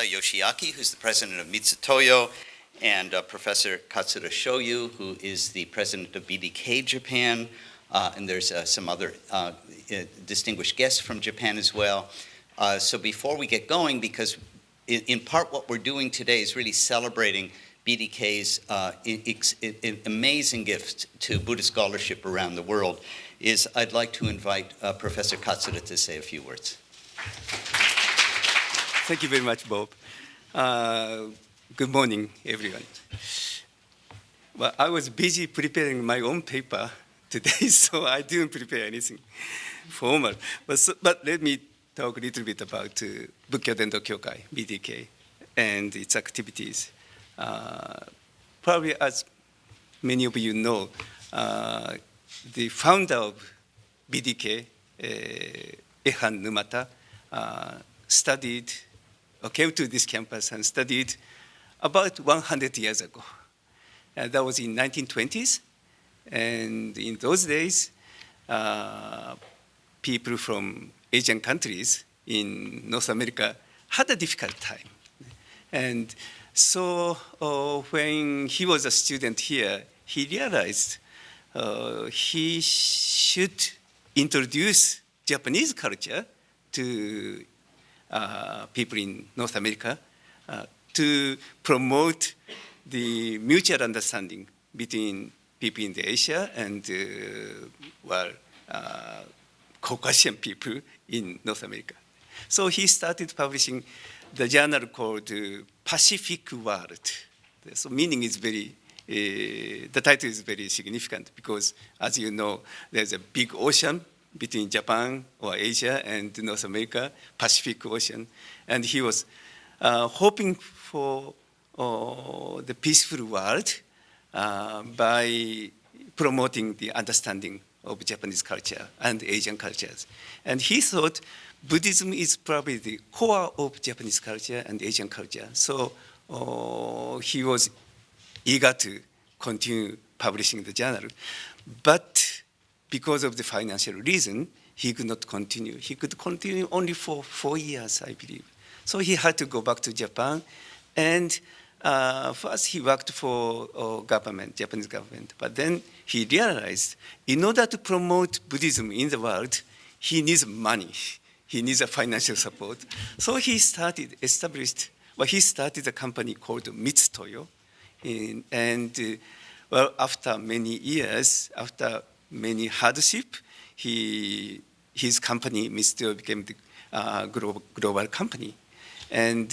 Yoshiaki, who's the president of Mitutoyo, and Professor Katsura Shōryū, who is the president of BDK Japan, and there's some other distinguished guests from Japan as well. So before we get going, because in part what we're doing today is really celebrating BDK's amazing gift to Buddhist scholarship around the world, I'd like to invite Professor Katsura to say a few words. Thank you very much, Bob. Good morning, everyone. Well, I was busy preparing my own paper today, so I didn't prepare anything formal. But let me talk a little bit about Bukkyō Dendō Kyōkai, BDK, and its activities. Probably as many of you know, the founder of BDK, Ehan Numata, came to this campus and studied about 100 years ago. That was in 1920s. And in those days, people from Asian countries in North America had a difficult time. And so when he was a student here, he realized he should introduce Japanese culture to people in North America to promote the mutual understanding between people in the Asia and Caucasian people in North America. So he started publishing the journal called Pacific World. So meaning is the title is very significant because, as you know, there's a big ocean between Japan or Asia and North America, Pacific Ocean. And he was hoping for the peaceful world by promoting the understanding of Japanese culture and Asian cultures. And he thought Buddhism is probably the core of Japanese culture and Asian culture. So he was eager to continue publishing the journal. But because of the financial reason, he could not continue. He could continue only for 4 years, I believe. So he had to go back to Japan. And first he worked for government, Japanese government. But then he realized in order to promote Buddhism in the world, he needs money. He needs a financial support. So he started a company called Mitutoyo. And after many years, after many hardship, his company, Mitutoyo, became the global company. And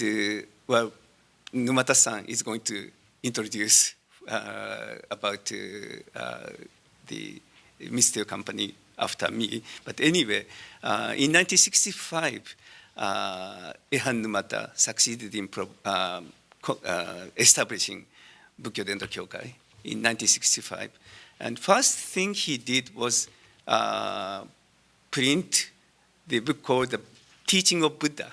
Numata-san is going to introduce about the Mitutoyo company after me. But anyway, in 1965, Ehan Numata succeeded in establishing Bukkyō Dendō Kyōkai in 1965. And first thing he did was print the book called The Teaching of Buddha.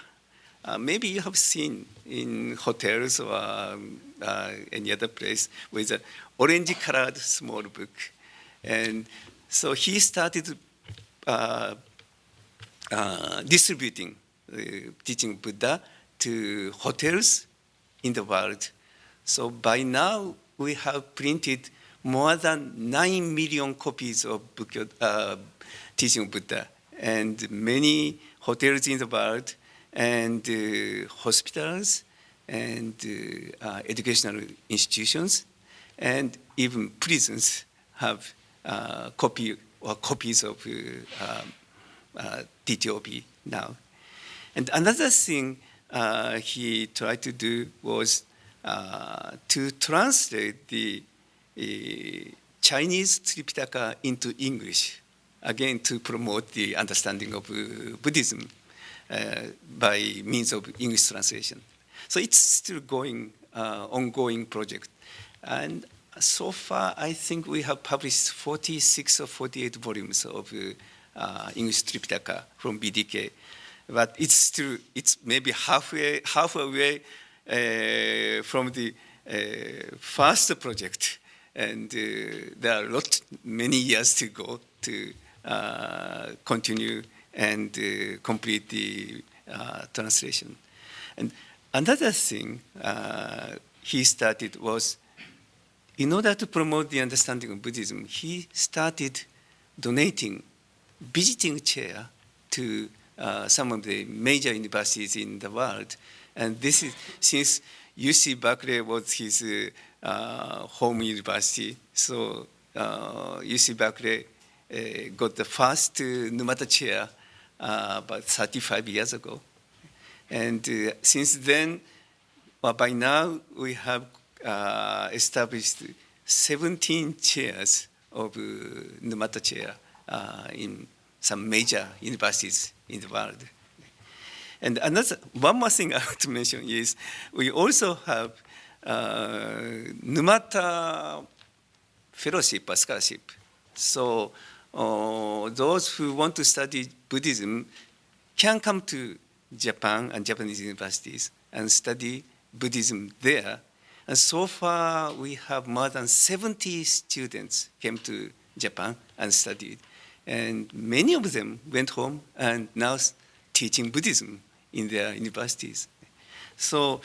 Maybe you have seen in hotels or any other place with an orange-colored small book. And so he started distributing the Teaching of Buddha to hotels in the world. So by now, we have printed more than 9 million copies of Teaching of Buddha, and many hotels in the world, and hospitals, and educational institutions, and even prisons have copies of TTOB now. And another thing he tried to do was to translate the Chinese Tripitaka into English, again to promote the understanding of Buddhism by means of English translation. So it's still ongoing project. And so far, I think we have published 46 or 48 volumes of English Tripitaka from BDK. But it's maybe halfway from the first project. And there are many years to go to continue and complete the translation. And another thing he started was, in order to promote the understanding of Buddhism, he started donating visiting chair to some of the major universities in the world. And this is since UC Berkeley was his home university. So UC Berkeley got the first Numata chair about 35 years ago. And since then, by now, we have established 17 chairs of Numata chair in some major universities in the world. And one more thing I want to mention is we also have Numata fellowship or scholarship. So those who want to study Buddhism can come to Japan and Japanese universities and study Buddhism there. And so far, we have more than 70 students came to Japan and studied. And many of them went home and now teaching Buddhism in their universities. So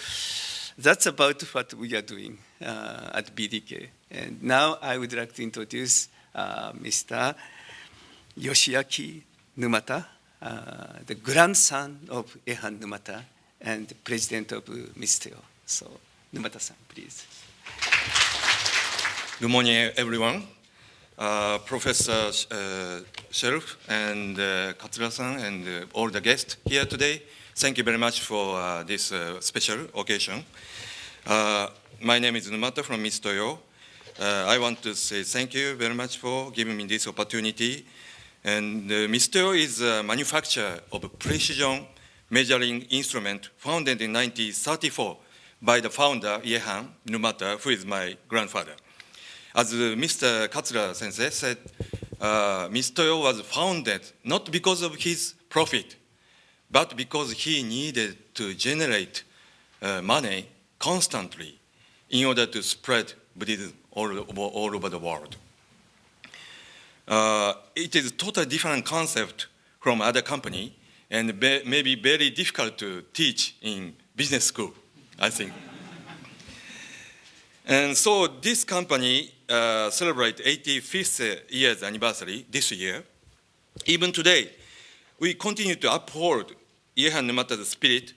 that's about what we are doing at BDK. And now I would like to introduce Mr. Yoshiaki Numata, the grandson of Ehan Numata and the president of Mitutoyo. So, Numata-san, please. Good morning, everyone. Professor Sharf and Katsura-san and all the guests here today, thank you very much for this special occasion. My name is Numata from Mitutoyo. I want to say thank you very much for giving me this opportunity. And Mitutoyo is a manufacturer of a precision measuring instrument founded in 1934 by the founder, Ehan Numata, who is my grandfather. As Mr. Katsura sensei said, Mitutoyo was founded not because of his profit, but because he needed to generate money constantly in order to spread Buddhism all over the world. It is a totally different concept from other company and maybe very difficult to teach in business school, I think. And so this company celebrates 85th year's anniversary this year. Even today, we continue to uphold Ehan Numata's spirit,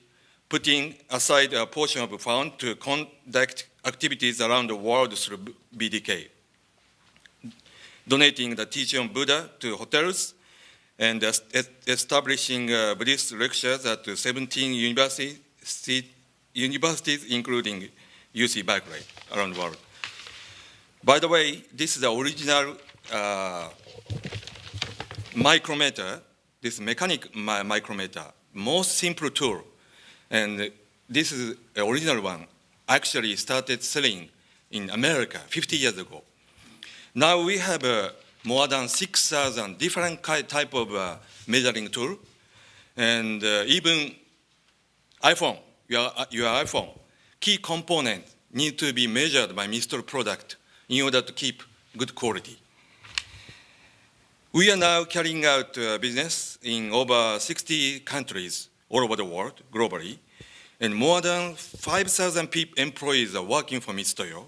putting aside a portion of the fund to conduct activities around the world through BDK, donating the teaching of Buddha to hotels, and establishing Buddhist lectures at 17 universities, including UC Berkeley around the world. By the way, this is the original micrometer, this mechanic micrometer, most simple tool. And this is the original one, actually started selling in America 50 years ago. Now we have more than 6,000 different type of measuring tool. And even iPhone, your iPhone, key component need to be measured by Mitutoyo product in order to keep good quality. We are now carrying out business in over 60 countries all over the world, globally, and more than 5,000 employees are working for Mitutoyo.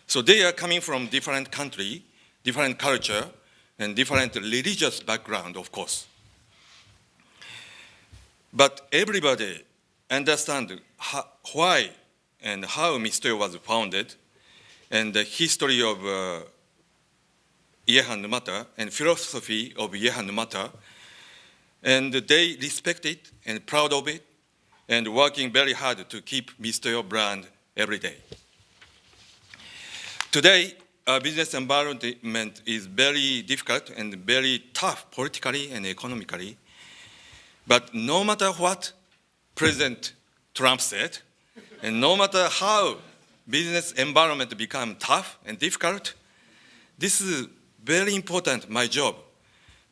So they are coming from different country, different culture, and different religious background, of course. But everybody understands why and how Mitutoyo was founded, and the history of Ehan Numata and philosophy of Ehan Numata, and they respect it and proud of it, and working very hard to keep Mitutoyo brand every day. Today, our business environment is very difficult and very tough politically and economically. But no matter what President Trump said, and no matter how business environment become tough and difficult, this is very important, my job,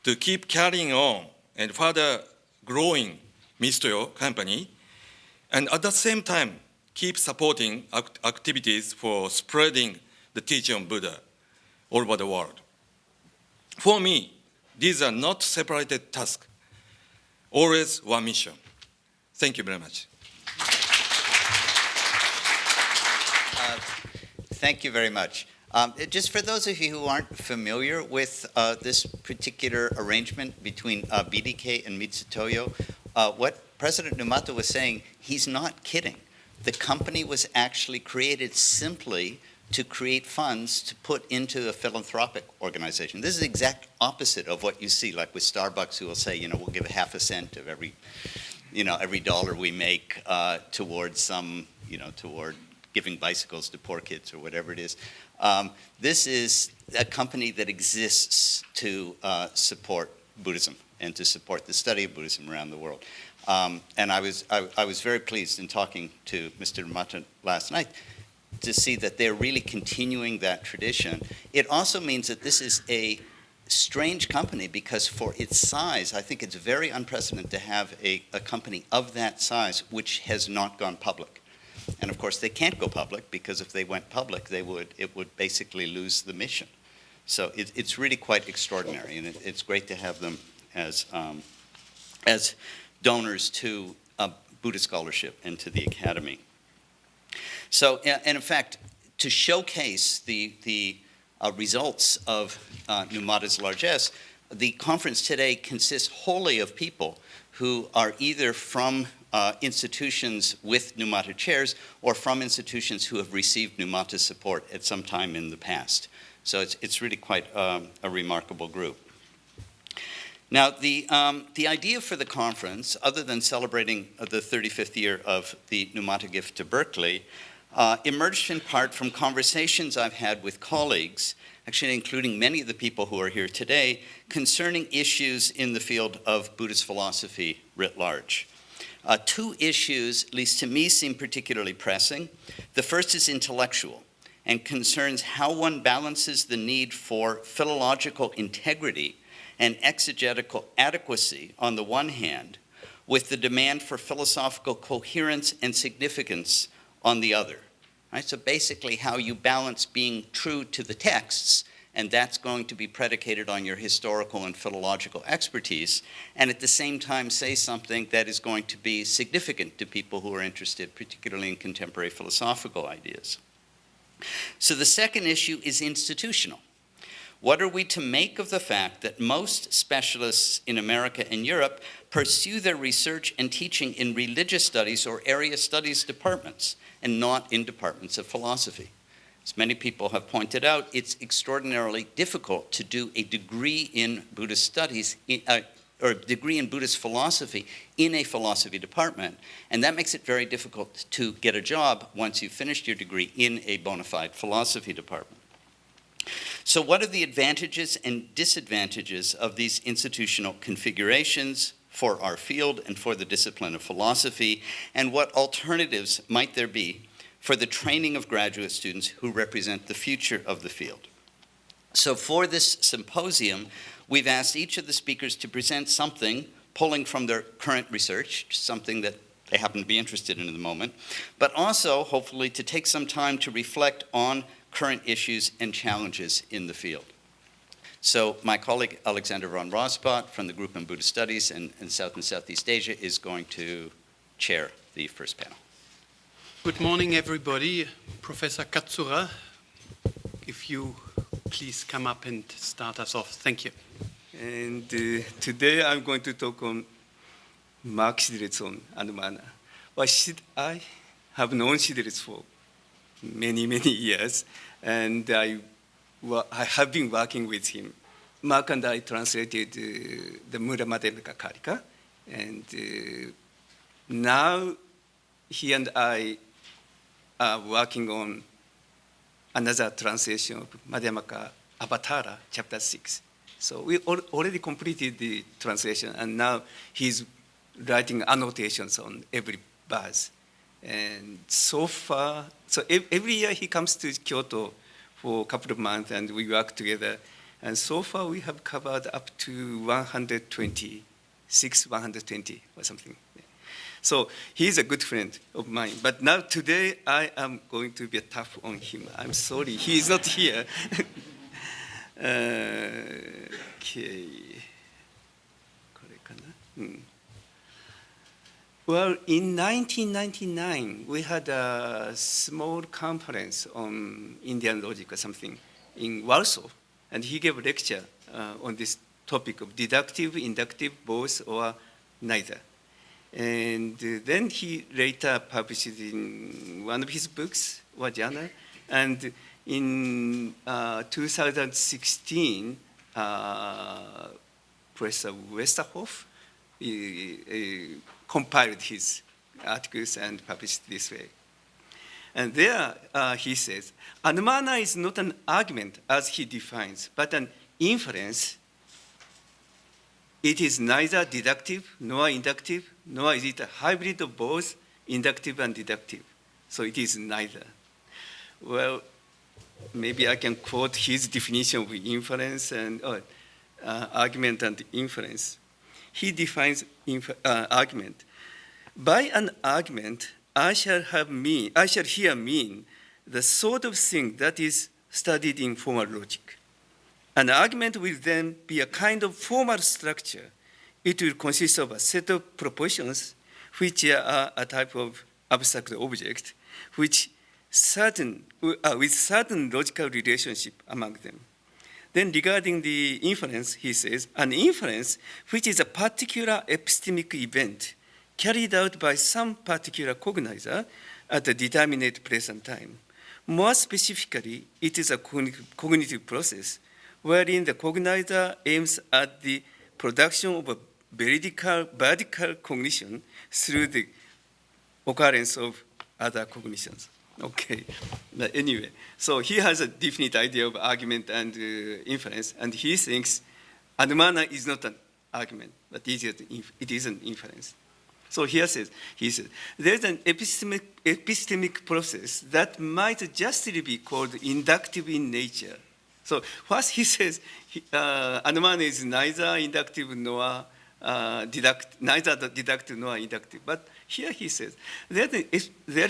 to keep carrying on and further growing Mitutoyo company, and at the same time, keep supporting activities for spreading the teaching of Buddha all over the world. For me, these are not separated tasks, always one mission. Thank you very much. Thank you very much. Just for those of you who aren't familiar with this particular arrangement between BDK and Mitutoyo, what President Numata was saying, he's not kidding. The company was actually created simply to create funds to put into a philanthropic organization. This is the exact opposite of what you see, like with Starbucks, who will say, you know, we'll give a half a cent of every dollar we make towards some, toward giving bicycles to poor kids or whatever it is. This is a company that exists to support Buddhism and to support the study of Buddhism around the world. And I was very pleased in talking to Mr. Numata last night to see that they're really continuing that tradition. It also means that this is a strange company because for its size, I think it's very unprecedented to have a company of that size which has not gone public. And of course, they can't go public because if they went public, it would basically lose the mission. So it's really quite extraordinary, and it's great to have them as donors to Buddhist scholarship and to the academy. So, and in fact, to showcase the results of Numata's largesse, the conference today consists wholly of people who are either from institutions with Numata chairs or from institutions who have received Numata support at some time in the past. So it's really quite a remarkable group. Now, the idea for the conference, other than celebrating the 35th year of the Numata gift to Berkeley, emerged in part from conversations I've had with colleagues, actually including many of the people who are here today, concerning issues in the field of Buddhist philosophy writ large. Two issues, at least to me, seem particularly pressing. The first is intellectual and concerns how one balances the need for philological integrity and exegetical adequacy on the one hand, with the demand for philosophical coherence and significance on the other. Right? So basically how you balance being true to the texts, and that's going to be predicated on your historical and philological expertise, and at the same time say something that is going to be significant to people who are interested, particularly in contemporary philosophical ideas. So the second issue is institutional. What are we to make of the fact that most specialists in America and Europe pursue their research and teaching in religious studies or area studies departments and not in departments of philosophy? As many people have pointed out, it's extraordinarily difficult to do a degree in Buddhist studies or a degree in Buddhist philosophy in a philosophy department, and that makes it very difficult to get a job once you've finished your degree in a bona fide philosophy department. So what are the advantages and disadvantages of these institutional configurations for our field and for the discipline of philosophy, and what alternatives might there be for the training of graduate students who represent the future of the field? So for this symposium, we've asked each of the speakers to present something pulling from their current research, something that they happen to be interested in the moment, but also hopefully to take some time to reflect on current issues and challenges in the field. So my colleague Alexander von Rospatt from the group in Buddhist Studies in South and Southeast Asia is going to chair the first panel. Good morning, everybody. Professor Katsura, if you please come up and start us off. Thank you. And today I'm going to talk on Mark Siderits on Anumāna. Well, I have known Siderits for many, many years, and I have been working with him. Mark and I translated the Mura Madhyamika Karika, and now he and I are working on another translation of Madhyamaka Avatara, chapter 6. So we already completed the translation, and now he's writing annotations on every verse. And so far, so every year he comes to Kyoto for a couple of months, and we work together. And so far we have covered up to 120 or something. So he's a good friend of mine. But now today I am going to be tough on him. I'm sorry, he's not here. Okay. Well, in 1999, we had a small conference on Indian logic or something in Warsaw, and he gave a lecture on this topic of deductive, inductive, both, or neither. And then he later published it in one of his books or journal. And in 2016, Professor Westerhoff compiled his articles and published this way. And there he says, Anumāna is not an argument as he defines, but an inference. It is neither deductive nor inductive, nor is it a hybrid of both inductive and deductive. So it is neither. Well, maybe I can quote his definition of inference and argument and inference. He defines argument. By an argument, I shall here mean the sort of thing that is studied in formal logic. An argument will then be a kind of formal structure. It will consist of a set of propositions which are a type of abstract object with certain logical relationship among them. Then regarding the inference, he says, an inference which is a particular epistemic event carried out by some particular cognizer at a determinate place and time. More specifically, it is a cognitive process wherein the cognizer aims at the production of a vertical cognition through the occurrence of other cognitions. Okay, but anyway, so he has a definite idea of argument and inference, and he thinks Anumāna is not an argument, but it is an inference. So he says, there's an epistemic process that might justly be called inductive in nature. So first he says, Anumāna is neither inductive nor neither deductive nor inductive. But here he says, there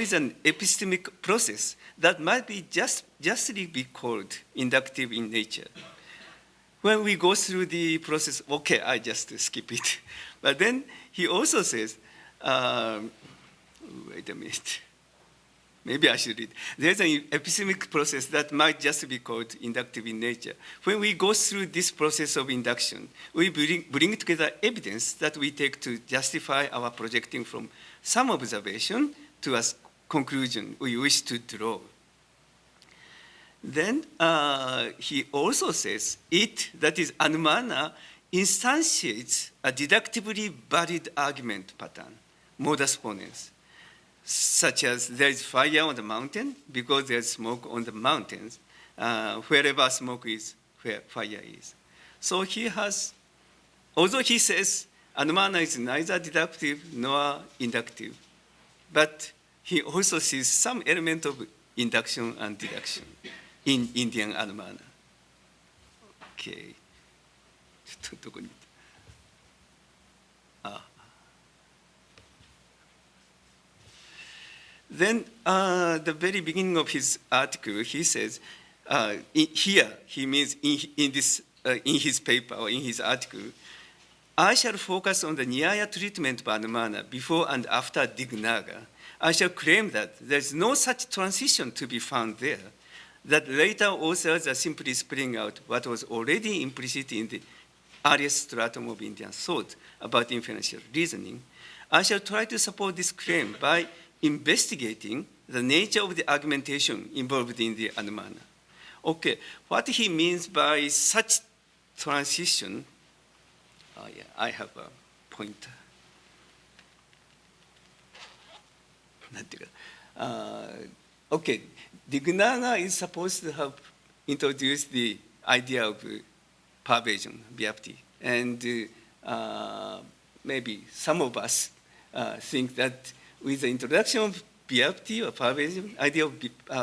is an epistemic process that might be justly be called inductive in nature. When we go through the process, okay, I just skip it. But then he also says, wait a minute. Maybe I should read. There's an epistemic process that might just be called inductive in nature. When we go through this process of induction, we bring together evidence that we take to justify our projecting from some observation to a conclusion we wish to draw. Then he also says, that is Anumāna, instantiates a deductively valid argument pattern, modus ponens, such as there is fire on the mountain because there is smoke on the mountains. Wherever smoke is, where fire is. So he has, although he says Anumāna is neither deductive nor inductive, but he also sees some element of induction and deduction in Indian Anumāna. Okay. Then the very beginning of his article, he says, here he means in his paper or in his article, I shall focus on the Nyaya treatment of Anumāna before and after Dignaga. I shall claim that there is no such transition to be found there, that later authors are simply spelling out what was already implicit in the earliest stratum of Indian thought about inferential reasoning. I shall try to support this claim by investigating the nature of the argumentation involved in the Anumāna. Okay, what he means by such transition, I have a pointer. Okay, Dignaga is supposed to have introduced the idea of pervasion, vyapti, and maybe some of us think that with the introduction of vyapti or pervasion, idea of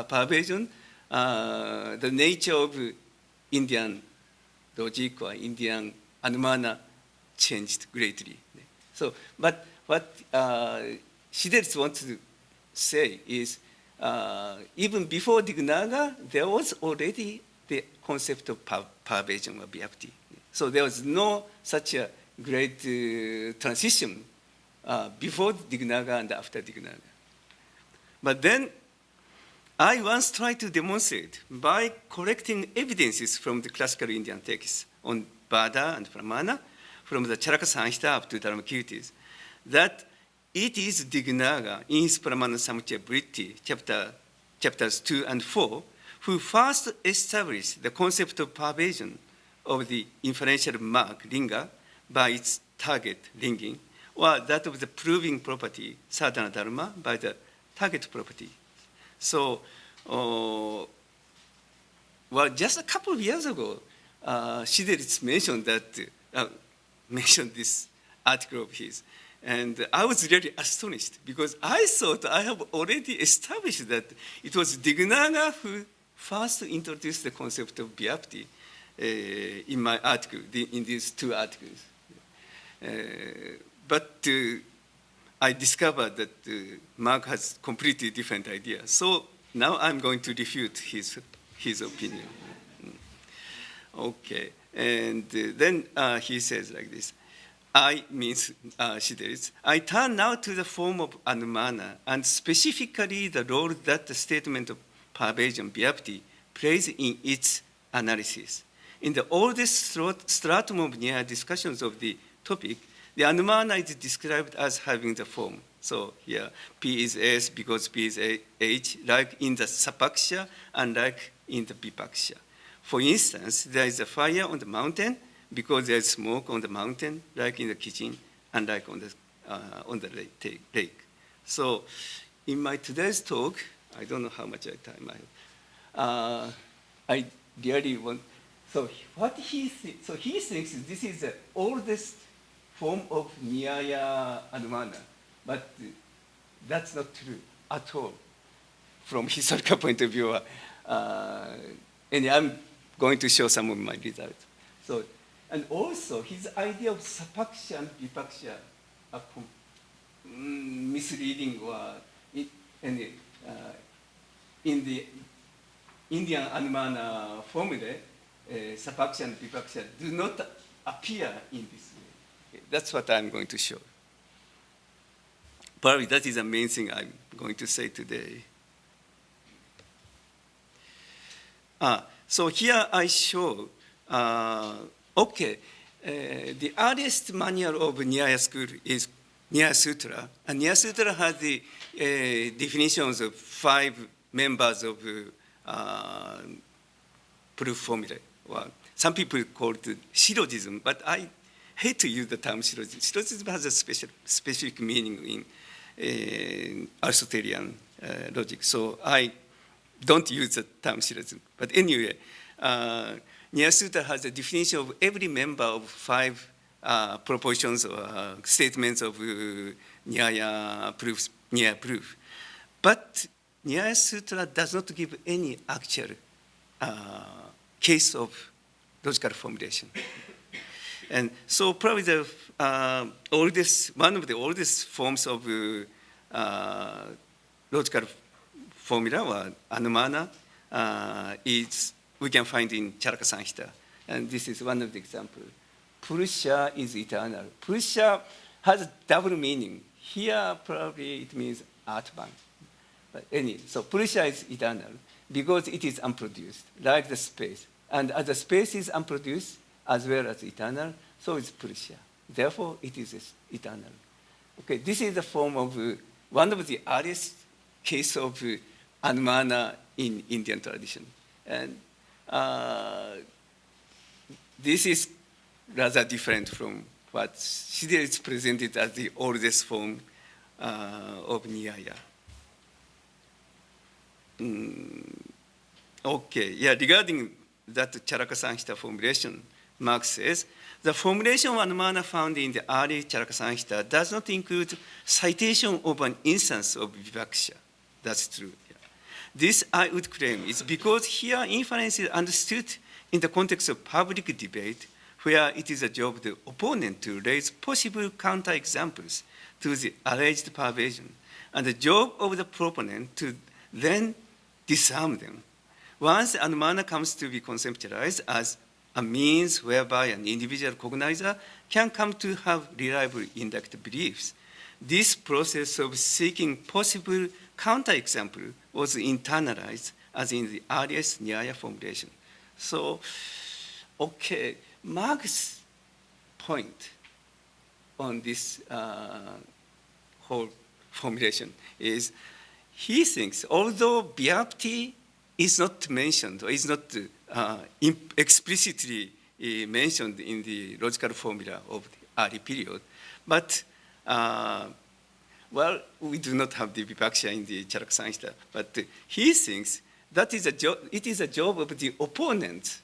pervasion, the nature of Indian logic or Indian Anumāna changed greatly. So, but what Siderits wants to say is, even before Dignaga, there was already the concept of pervasion or vyapti. So there was no such a great transition before Dignaga and after Dignaga. But then I once tried to demonstrate by collecting evidences from the classical Indian texts on Vada and Pramana, from the Charaka Sanhita up to Dharmakirtis, that it is Dignaga in his Pramana Samkhya Vritti, chapters 2 and 4, who first established the concept of pervasion of the inferential mark, linga, by its target, linging, or that of the proving property, sadhana dharma, by the target property. So, well, just a couple of years ago, Siderits mentioned this article of his. And I was really astonished because I thought I have already established that it was Dignaga who first introduced the concept of Vyapti in my article, in these two articles. But I discovered that Mark has completely different idea. So now I'm going to refute his opinion. Okay, and then he says like this. I means Siderits. I turn now to the form of Anumāna, and specifically the role that the statement of pervasion, Vyapti, plays in its analysis. In the oldest stratum of near discussions of the topic, the Anumāna is described as having the form. So here, P is S because P is H, like in the Sapaksha and like in the Vipaksha. For instance, there is a fire on the mountain because there is smoke on the mountain, like in the kitchen, and like on the lake. So in my today's talk, I don't know how much time I have. I really want, so what he thinks, so he thinks this is the oldest form of Nyaya Anumāna, but that's not true at all from historical point of view. And I'm going to show some of my results. So, and also his idea of Sapaksha and Vipaksha are misleading, or in the Indian Anumāna formula, Sapaksha and Vipaksha do not appear in this way. That's what I'm going to show. Probably that is the main thing I'm going to say today. So here I show, the earliest manual of Nyaya school is Nyaya Sutra. And Nyaya Sutra has the definitions of 5 members of proof formula. Well, some people call it syllogism, but I hate to use the term syllogism. Syllogism has a specific meaning in Aristotelian logic, so I don't use the term syllogism. But anyway, Nyaya Sutra has a definition of every member of 5 propositions or statements of Nyaya proof. But Nyaya Sutra does not give any actual case of logical formulation. And so probably the one of the oldest forms of logical formula, or Anumāna, is we can find in Charaka Sanhita. And this is one of the examples. Purusha is eternal. Purusha has a double meaning. Here probably it means Atman. But anyway, so Purusha is eternal because it is unproduced, like the space. And as the space is unproduced as well as eternal, so it's Purusha. Therefore, it is eternal. Okay, this is the form of one of the earliest case of Anumāna in Indian tradition. And this is rather different from what Siderits presented as the oldest form of Nyaya. Okay, yeah, regarding that Charaka Sanhita formulation, Marx says, the formulation of Anumāna found in the early Charaka Sanhita does not include citation of an instance of Vivaksha. That's true. Yeah. This, I would claim, is because here inference is understood in the context of public debate, where it is the job of the opponent to raise possible counterexamples to the alleged perversion, and the job of the proponent to then disarm them. Once Anumāna comes to be conceptualized as a means whereby an individual cognizer can come to have reliable inductive beliefs, this process of seeking possible counterexample was internalized as in the earliest Nyaya formulation. So, okay, Marx's point on this whole formulation is he thinks, although Vyapti is not mentioned or is not explicitly mentioned in the logical formula of the early period, but well, we do not have the Vipaksha in the Charaka-Samhita, but he thinks that it is a job of the opponent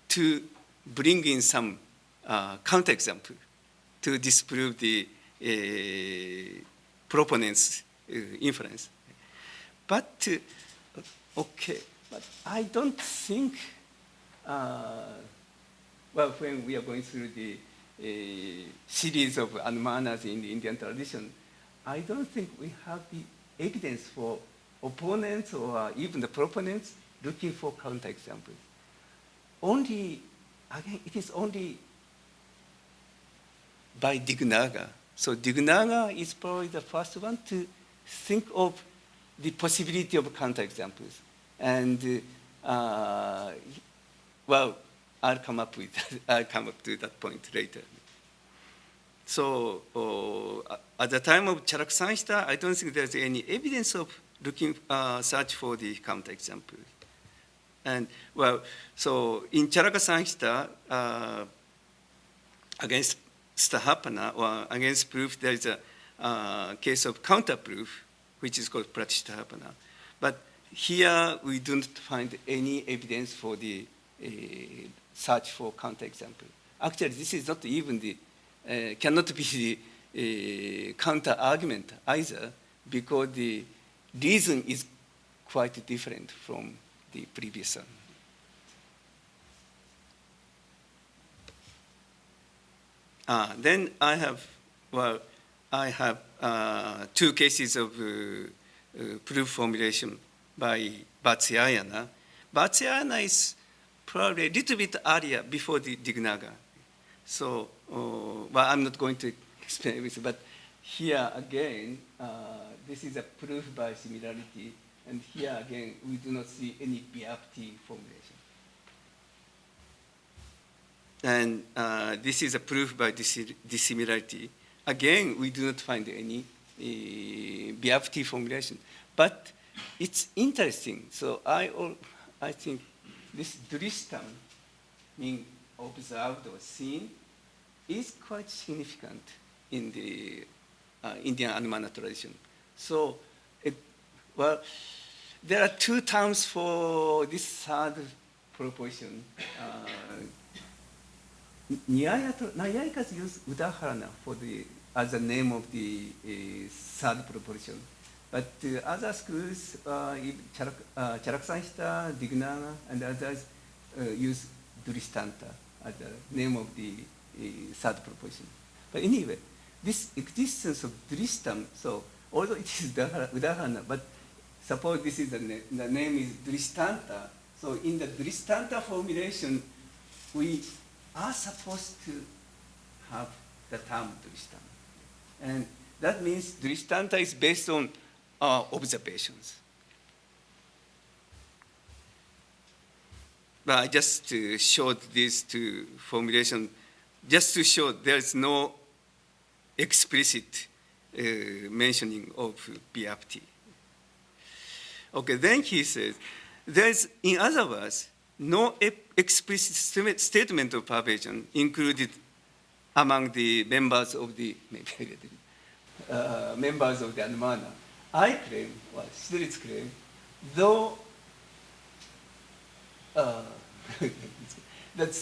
to bring in some counterexample to disprove the proponent's inference. But, okay, but I don't think, well, when we are going through the series of Anumānas in the Indian tradition, I don't think we have the evidence for opponents or even the proponents looking for counterexamples. Only, again, it is only by Dignaga. So Dignaga is probably the first one to think of the possibility of counterexamples. And, well, I'll come up to that point later. So at the time of Charaka-Samhita, I don't think there's any evidence of search for the counterexample. And well, so in Charaka-Samhita, against Stahapana or against proof, there is a case of counterproof, which is called Pratistahapana. But here we don't find any evidence for the search for counterexample. Actually, this is not even the, cannot be the counter argument either, because the reason is quite different from the previous one. Then I have two cases of proof formulation by Vatsyayana. Vatsyayana is probably a little bit earlier before the Dignaga. So, well, I'm not going to explain this, but here again, this is a proof by similarity, and here again, we do not see any Vyapti formulation. And this is a proof by dissimilarity. Again, we do not find any Vyapti formulation, but it's interesting. So I think this dristam, meaning observed or seen, is quite significant in the Indian Anumāna tradition. So, well, there are two terms for this third proposition. Nyayikas use udaharana for as the name of the third proposition. But other schools, Charaka-Samhita, Dignaga, and others use Duristanta as the name of the third proposition. But anyway, this existence of Dristam, so although it is Udaharana, but suppose this is the name is Dristanta, so in the Dristanta formulation, we are supposed to have the term Dristam. And that means Dristanta is based on observations. But I just showed these two formulations just to show there is no explicit mentioning of Vyapti. Okay, then he says, there is, in other words, no explicit statement of pervasion included among the members of the members of the Anumāna. I claim, well, Siderits claim, though that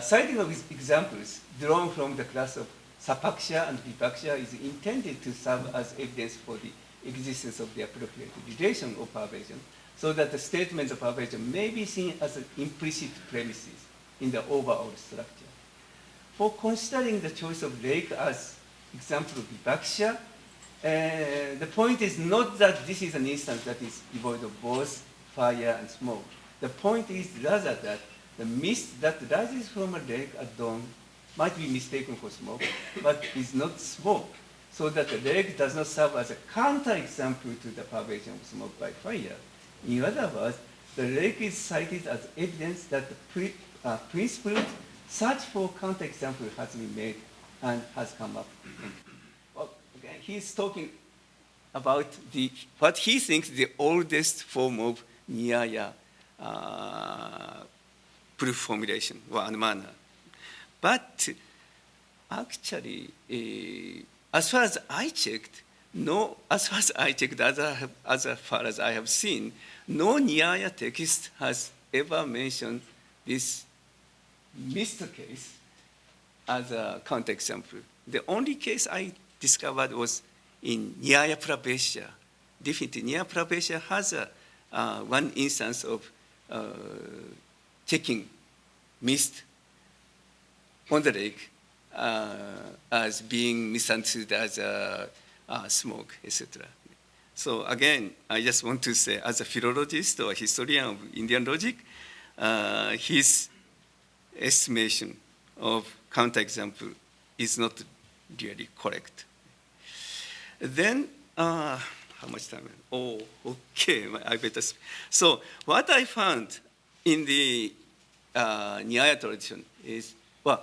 citing of examples drawn from the class of Sapaksha and Vipaksha is intended to serve as evidence for the existence of the appropriate relation of pervasion, so that the statements of pervasion may be seen as implicit premises in the overall structure. For considering the choice of lake as example of Vipaksha, the point is not that this is an instance that is devoid of both fire and smoke. The point is rather that the mist that rises from a lake at dawn might be mistaken for smoke, but is not smoke. so that the lake does not serve as a counterexample to the propagation of smoke by fire. In other words, the lake is cited as evidence that the principled search for counterexample has been made and has come up. Well, again, he's talking about what he thinks the oldest form of Nyaya proof formulation, or Anumāna. But actually, as far as I checked, as far as I have seen, no Nyaya text has ever mentioned this missed case as a counterexample. The only case I discovered was in Nyaya Pravesya. Definitely, Nyaya Pravesya has one instance of checking mist on the lake as being misunderstood as smoke, etc. So again, I just want to say, as a philologist or historian of Indian logic, his estimation of counterexample is not really correct. Then, how much time? Oh, okay, I better. So what I found in the Nyaya tradition is, well,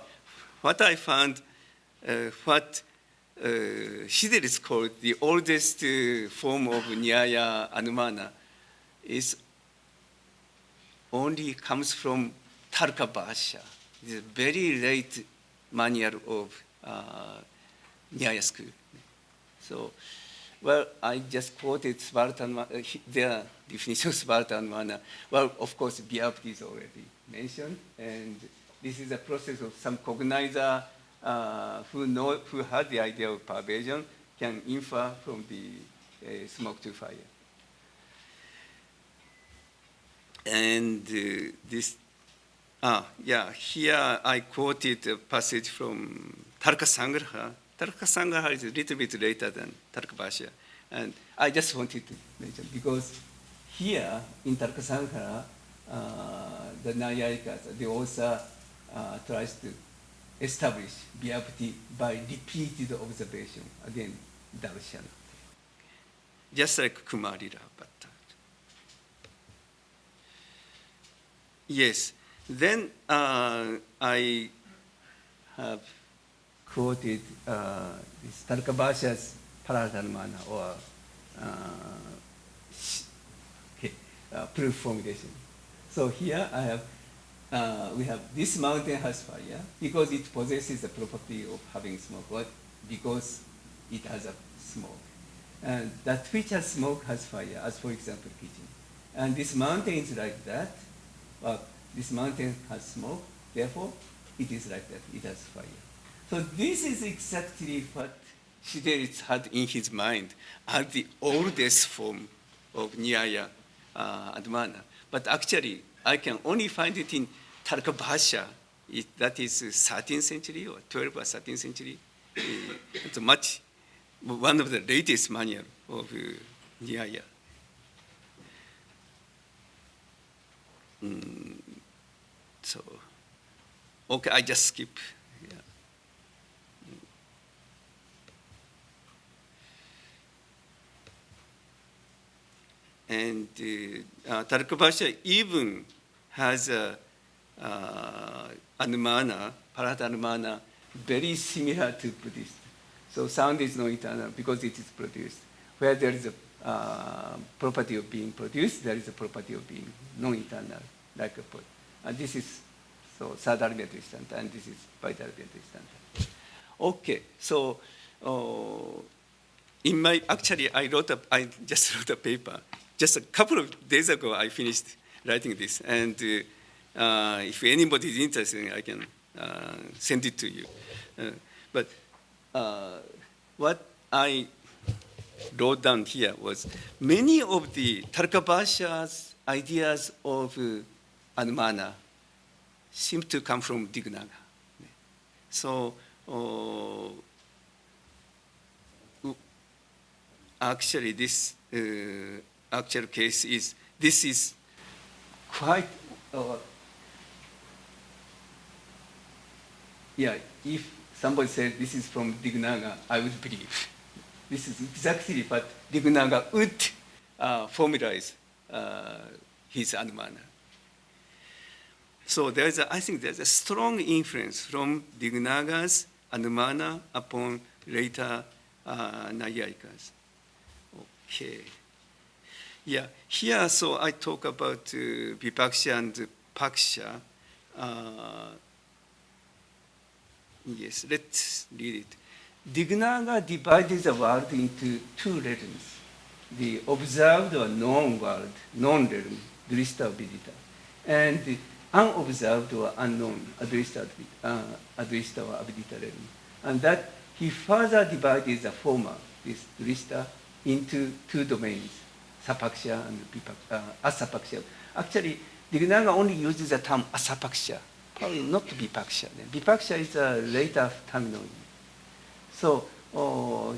what I found, what Siderits called the oldest form of Nyaya Anumāna is only comes from Tarka-bhāsya. It's a very late manual of Nyaya school. So, well, I just quoted their definition of Svarta Anumāna. Well, of course, Vyapti is already mentioned, and this is a process of some cognizer who had the idea of pervasion can infer from the smoke to fire. And here I quoted a passage from Tarka Sangraha. Tarka Sangraha is a little bit later than Tarka-bhāsya. And I just wanted to mention, because here in Tarka Sangraha, the Nayayikas, the author tries to establish Vyapti by repeated observation, again, Darshana. Just like Kumarila. But yes, then I have quoted this Tarka-bhāsya's Paradharmana, or proof formulation. So here I have, we have this mountain has fire because it possesses the property of having smoke, or because it has a smoke. And that which has smoke has fire, as for example, kitchen. And this mountain is like that, but this mountain has smoke, therefore it is like that, it has fire. So this is exactly what Siderits had in his mind as the oldest form of Nyaya Anumāna. But actually, I can only find it in Tarka-bhāsya, that is 13th century or 12th or 13th century. It's one of the latest manual of Nyaya. So, okay, I just skip. And Tarka-bhāsya even has a Anumāna, Paradharmana, very similar to Buddhist. So sound is not eternal because it is produced. Where there is a property of being produced, there is a property of being non-eternal, like a pot. And this is so Sadharmya Drishtanta, and this is Vaidharmya Drishtanta. Okay, so actually I just wrote a paper. Just a couple of days ago, I finished writing this. And if anybody is interested, I can send it to you. But what I wrote down here was many of the Tarka-bhāsya's ideas of Anumāna seem to come from Dignaga. So actually, this actual case is, this is quite, if somebody said this is from Dignaga, I would believe. this is exactly what Dignaga would formalize his Anumāna. So I think there's a strong influence from Dignaga's Anumāna upon later Naiyayikas. Okay. Yeah, here, so I talk about Vipaksha and Paksha. Yes, let's read it. Dignaga divided the world into two realms, the observed or known world, known realm, Drishta or Vidita, and the unobserved or unknown, Adrishta or Avidita realm. And that he further divided the former, this Drishta, into two domains, Sapaksha and Asapaksha. Actually, Dignaga only uses the term Asapaksha, probably not Vipaksha. Vipaksha is a later terminology. So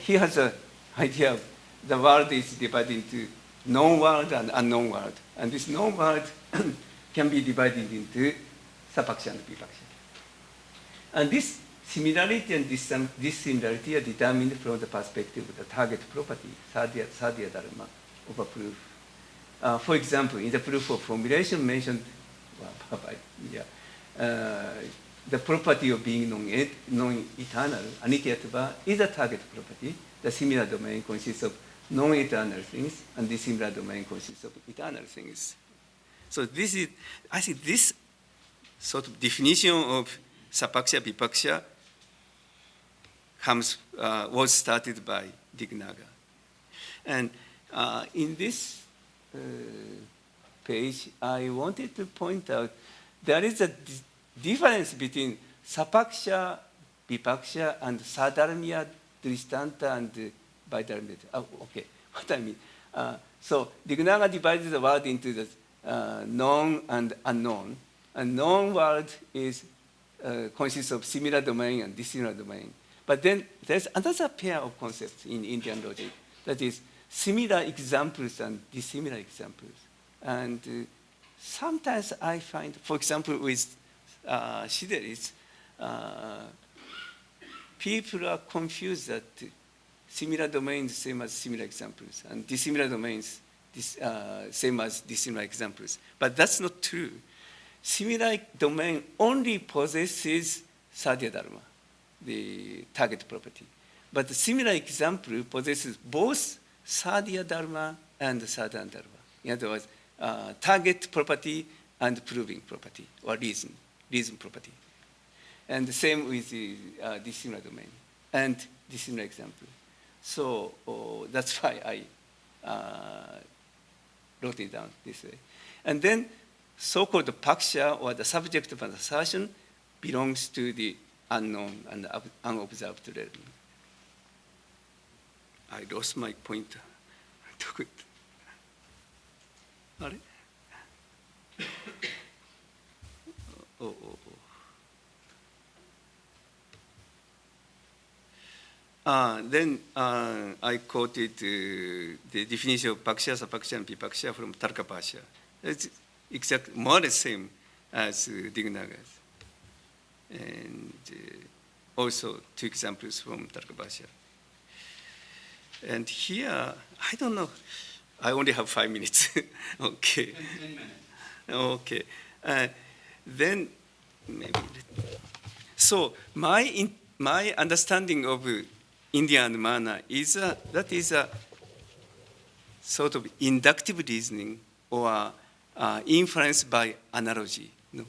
he has an idea of the world is divided into known world and unknown world. And this known world can be divided into Sapaksha and Vipaksha. And this similarity and dissimilarity are determined from the perspective of the target property, Sadhya Dharma, of a proof. For example, in the proof of formulation mentioned, the property of being non-eternal, anityatva, is a target property. The similar domain consists of non-eternal things, and the similar domain consists of eternal things. So this is, I think this sort of definition of Sapaksha, Vipaksha was started by Dignaga. And in this page, I wanted to point out there is a difference between Sapaksha, Vipaksha, and Sadharmya, Drishtanta, and Vaidharmya. Okay, what I mean. So Dignaga divided the world into the known and unknown. And known world is consists of similar domain and dissimilar domain. But then there's another pair of concepts in Indian logic, that is similar examples and dissimilar examples. And sometimes I find, for example, with Siderits, people are confused that similar domains same as similar examples, and dissimilar domains same as dissimilar examples. But that's not true. Similar domain only possesses Sadhya Dharma, the target property. But the similar example possesses both Sadhya Dharma and Sadhana Dharma. In other words, target property and proving property, or reason property. And the same with the dissimilar domain and dissimilar example. So that's why I wrote it down this way. And then so-called paksha, or the subject of an assertion, belongs to the unknown and unobserved realm. I lost my pointer. I took it. Then I quoted the definition of paksha, sapaksha, and vipaksha from Tarkapasha. It's exactly more or less same as Dignaga's. And also two examples from Tarkapasha. And here, I don't know, I only have 5 minutes. Okay. 10 minutes. Okay. Then maybe. So my understanding of Indian Anumāna is that is a sort of inductive reasoning or influenced by analogy. No?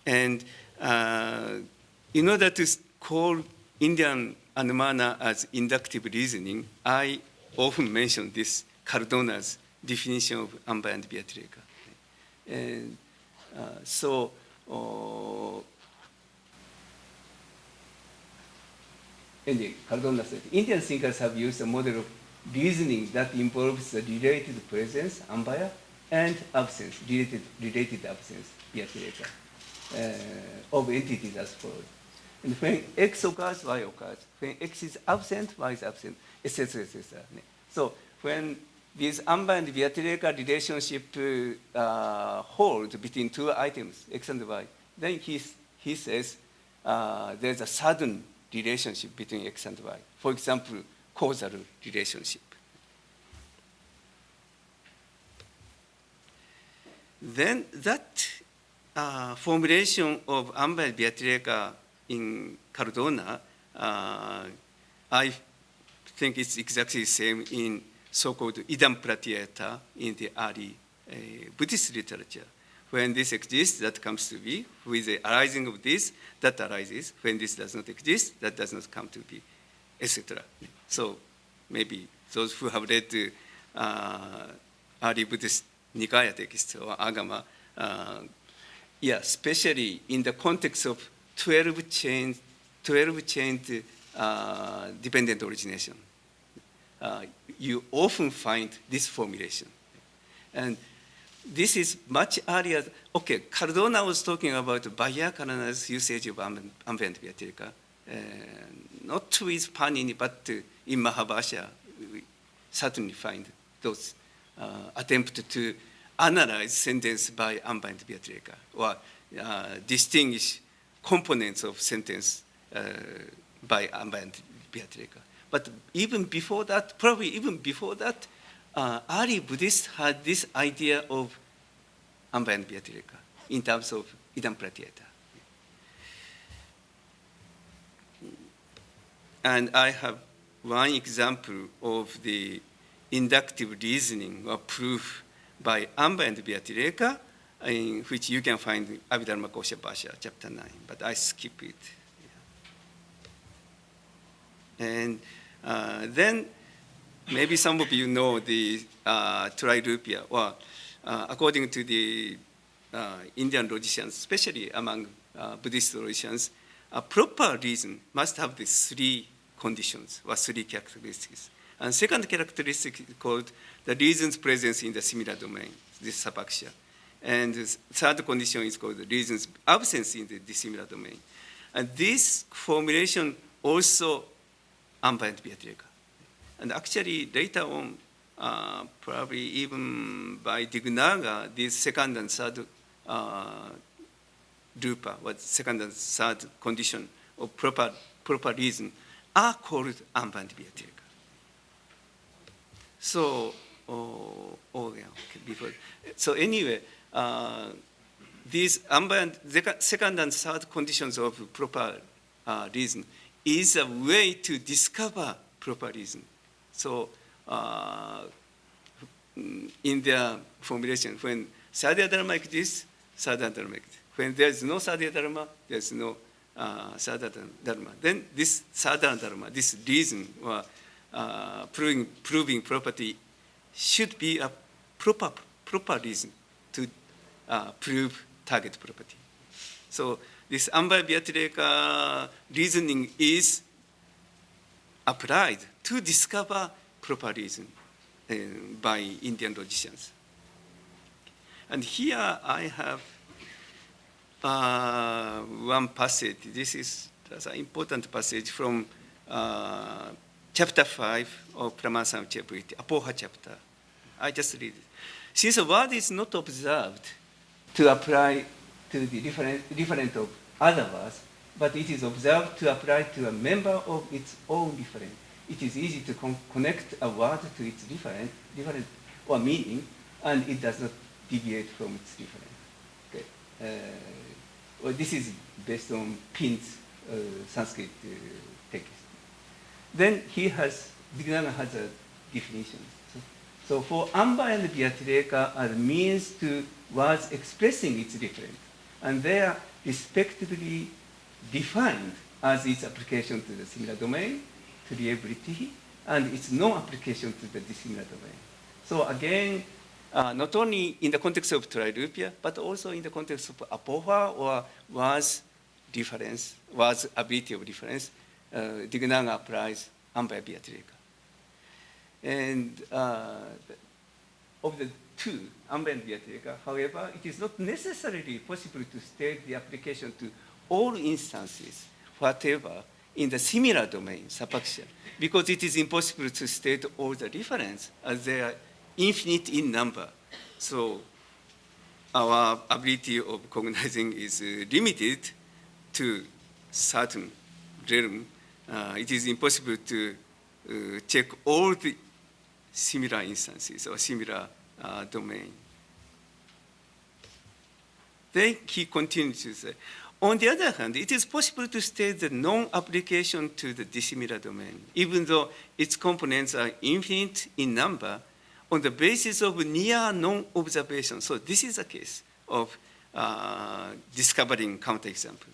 And in order to call Indian Anumāna as inductive reasoning, I often mention this Cardona's definition of Amba and Vyatireka. And so Cardona said, Indian thinkers have used a model of reasoning that involves the related presence, ambaya, and absence, related absence, Vyatireka, of entities as follows. And when X occurs, Y occurs. When X is absent, Y is absent, etc., etc. So when this Amba and Vyatireka relationship hold between two items, X and Y, then he says there's a sudden relationship between X and Y. For example, causal relationship. Then that formulation of Amba Beatrica in Cardona, I think it's exactly the same in so-called idam pratyeta in the early Buddhist literature. When this exists, that comes to be. With the arising of this, that arises. When this does not exist, that does not come to be, etc. So maybe those who have read the early Buddhist Nikaya text or Agama, especially in the context of 12-chained dependent origination, you often find this formulation. And this is much earlier. Okay, Cardona was talking about Vajrayanana's usage of ambient Beatrica, not with Panini, but in Mahabhasha, we certainly find those attempts to analyze sentence by ambient Beatrica or distinguish components of sentence by ambient Beatrica. But even before that, probably even before that, early Buddhists had this idea of ambient Beatrica in terms of idam pratyeta. And I have one example of the inductive reasoning or proof by ambient Beatrica, in which you can find Abhidharma Kosha Bhasha, chapter 9, but I skip it. And then maybe some of you know the Trirupya, or according to the Indian logicians, especially among Buddhist logicians, a proper reason must have the three conditions or three characteristics. And second characteristic is called the reason's presence in the similar domain, this sapaksha. And the third condition is called the reason's absence in the dissimilar domain. And this formulation also ambient Beatrica. And actually later on, probably even by Dignaga, this second and third rupa, what second and third condition of proper reason are called ambient Beatrica. So, so anyway, these ambient second and third conditions of proper reason is a way to discover proper reason. So, in their formulation, when Sadhya Dharma exists, Sadhya Dharma exists. When there is no Sadhya Dharma, there is no Sadhya Dharma. Then this Sadhya Dharma, this reason, or proving property, should be a proper reason to prove target property. So this Amba Beatrica reasoning is applied to discover proper reason by Indian logicians. And here I have one passage. This is an important passage from chapter 5 of Pramasamchapriti, Apoha chapter. I just read it. Since a word is not observed to apply to the different of other words, but it is observed to apply to a member of its own different, it is easy to connect a word to its different or meaning, and it does not deviate from its different. Okay. Well, this is based on Pin's Sanskrit text. Then Dignaga has a definition. So for Amba and Beatrica are means to words expressing its different, and they are respectively defined as its application to the similar domain, to reliability, and its non-application to the dissimilar domain. So again, not only in the context of Trirupya, but also in the context of Apoha or words difference, words ability of difference, Dignaga applies Amba Beatrica. And of the two, Amba and Beatrica, however, it is not necessarily possible to state the application to all instances, whatever, in the similar domain, sapaksha, because it is impossible to state all the difference as they are infinite in number. So our ability of cognizing is limited to certain realm. It is impossible to check all the similar instances or similar domain. Then he continues to say, on the other hand, it is possible to state the non-application to the dissimilar domain, even though its components are infinite in number, on the basis of near non-observation. So this is a case of discovering counterexample.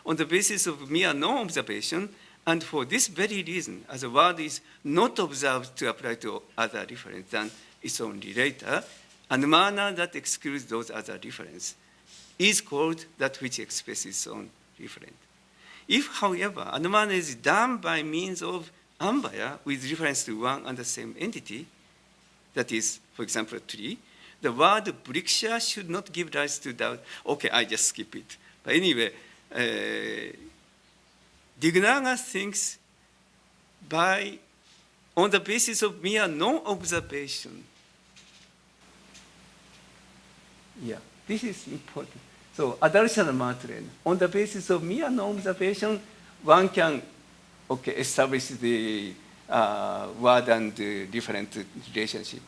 On the basis of mere non-observation, and for this very reason, as a word is not observed to apply to other reference than its own relator, Anumāna that excludes those other references is called that which expresses its own referent. If, however, Anumāna is done by means of ambaya with reference to one and the same entity, that is, for example, a tree, the word briksha should not give rise to doubt. Okay, I just skip it. But anyway, Dignaga thinks on the basis of mere non-observation. Yeah, this is important. So, Adarshana Matren, on the basis of mere non-observation, one can establish the word and the different relationship,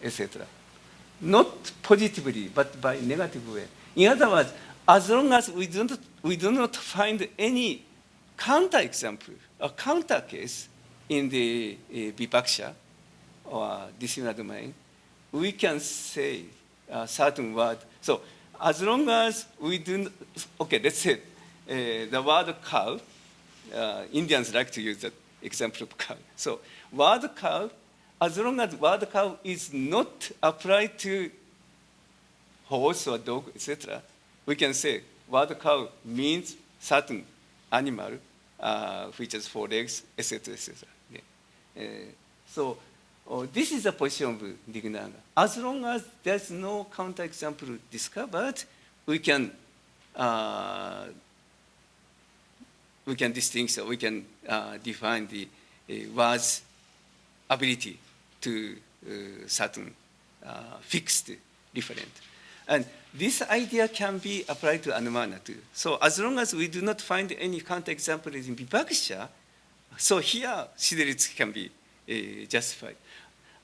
etc. Not positively, but by negative way. In other words, as long as we do not find any counterexample or counter case in the vipaksha or dissimilar domain, we can say a certain word. So as long as we do, let's say the word cow, Indians like to use the example of cow. So word cow, as long as word cow is not applied to horse or dog, etc., we can say word cow means certain animal which has 4 legs, etc., etc. So this is the position of Dignaga. As long as there's no counterexample discovered, we can distinguish, or we can define the word's ability to certain fixed different. And this idea can be applied to Anumāna too. So as long as we do not find any counterexample in vipaksha, so here Siderits can be justified.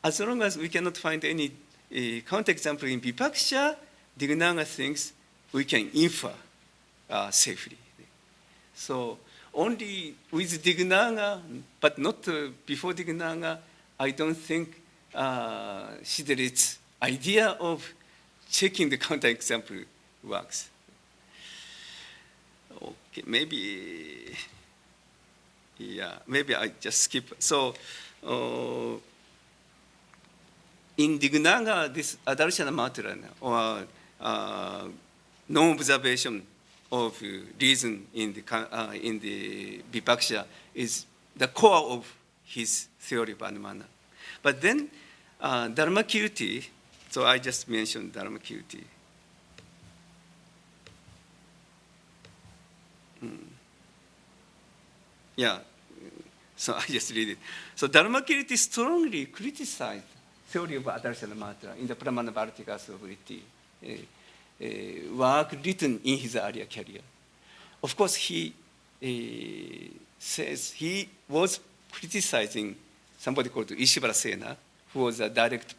As long as we cannot find any counterexample in vipaksha, Dignaga thinks we can infer safely. So only with Dignaga, but not before Dignaga, I don't think Siderits' idea of checking the counterexample works. Okay, maybe I just skip. So in Dignaga, this Adarshana Matrana, or non-observation of reason in the vipaksha, is the core of his theory of Anumāna. But then Dharmakirti, so I just mentioned Dharmakirti. Yeah, so I just read it. So Dharmakirti strongly criticized theory of Adarshana Matra in the Pramana Vartikas of Vritti, work written in his earlier career. Of course, he says he was criticizing somebody called Ishibara Sena, who was a direct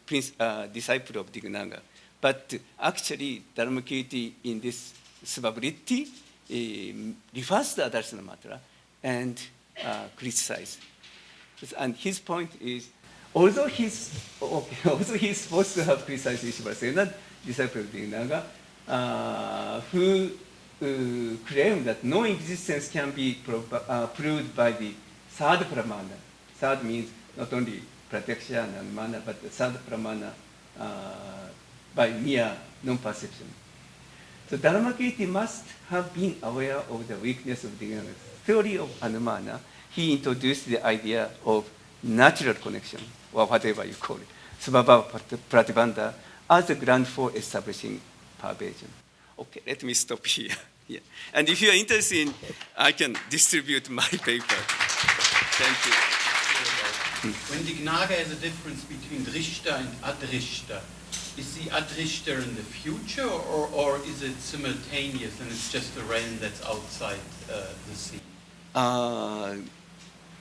disciple of Dignaga. But actually, Dharmakirti in this Svavritti refers to Adarshana Matra and criticizes. And his point is, although he's supposed to have criticized Ishibara Sena, disciple of Dignaga, who claimed that no existence can be proved by the third pramana. Third means not only pratyaksha and anumana, but the third pramana by mere non-perception. So Dharmakirti must have been aware of the weakness of Dignaga's theory of Anumāna. He introduced the idea of natural connection, or whatever you call it, Svabhava Pratibandha, as a ground for establishing pervasion. Okay, let me stop here. Yeah. And if you are interested in, I can distribute my paper. Thank you. When Dignaga has a difference between Drishta and Adrishta, is the Adrishta in the future, or is it simultaneous and it's just a realm that's outside the sea?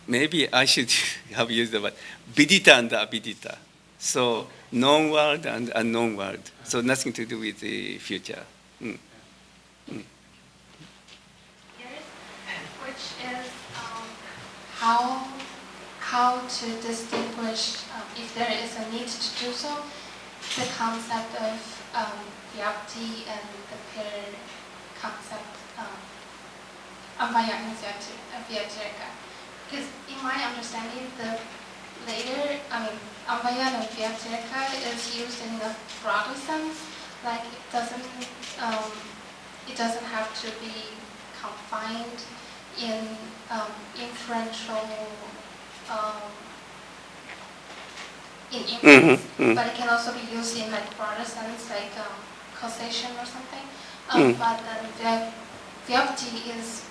maybe I should have used the word vidita and avidita. So known world and unknown world. So nothing to do with the future. Which is how to distinguish, if there is a need to do so, the concept of vyapti and the paired concept Anvaya and Vyatireka. Because in my understanding, the later, Anvaya and Vyatireka is used in a broader sense, like it doesn't have to be confined in inferential in inference, but it can also be used in like broader sense, like causation or something. But then vyapti is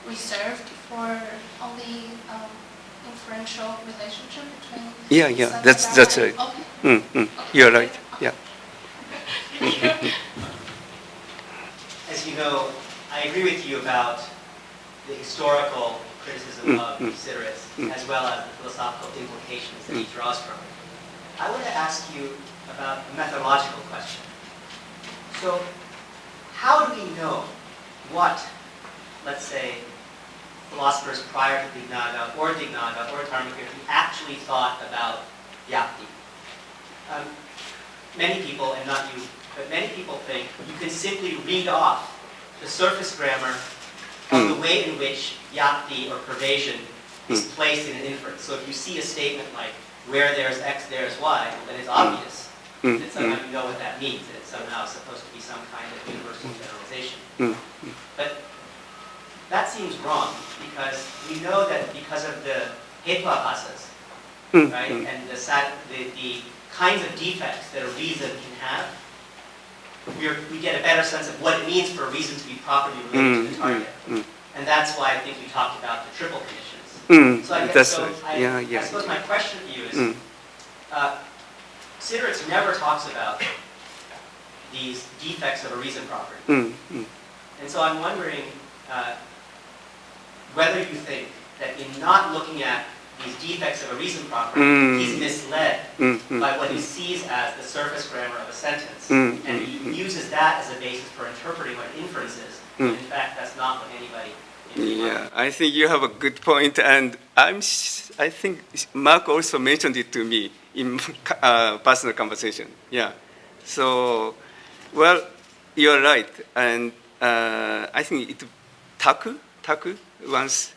reserved for only inferential relationship between. Yeah, that's right. Okay. You're right. Yeah. As you know, I agree with you about the historical criticism of Siderits, as well as the philosophical implications that he draws from it. I want to ask you about a methodological question. So, how do we know what, let's say, philosophers prior to Dignaga or Dharmakirti actually thought about vyapti? Many people, and not you, but many people think you can simply read off the surface grammar of the way in which vyapti or pervasion is placed in an inference. So if you see a statement like, where there's X, there's Y, then it's obvious that somehow you know what that means, and it's somehow supposed to be some kind of universal generalization. But that seems wrong, because we know that because of the hetuabhasas, right, and the kinds of defects that a reason can have, we get a better sense of what it means for a reason to be properly related to the target. And that's why I think we talked about the triple conditions. So I suppose my question to you is, Siderits never talks about these defects of a reason property. And so I'm wondering whether you think that in not looking at these defects of a reason property, he's misled by what he sees as the surface grammar of a sentence, and he uses that as a basis for interpreting what inference is. In fact, that's not what anybody. Yeah, I think you have a good point, and I think Mark also mentioned it to me in personal conversation. Yeah, so well, you're right, and I think Taku once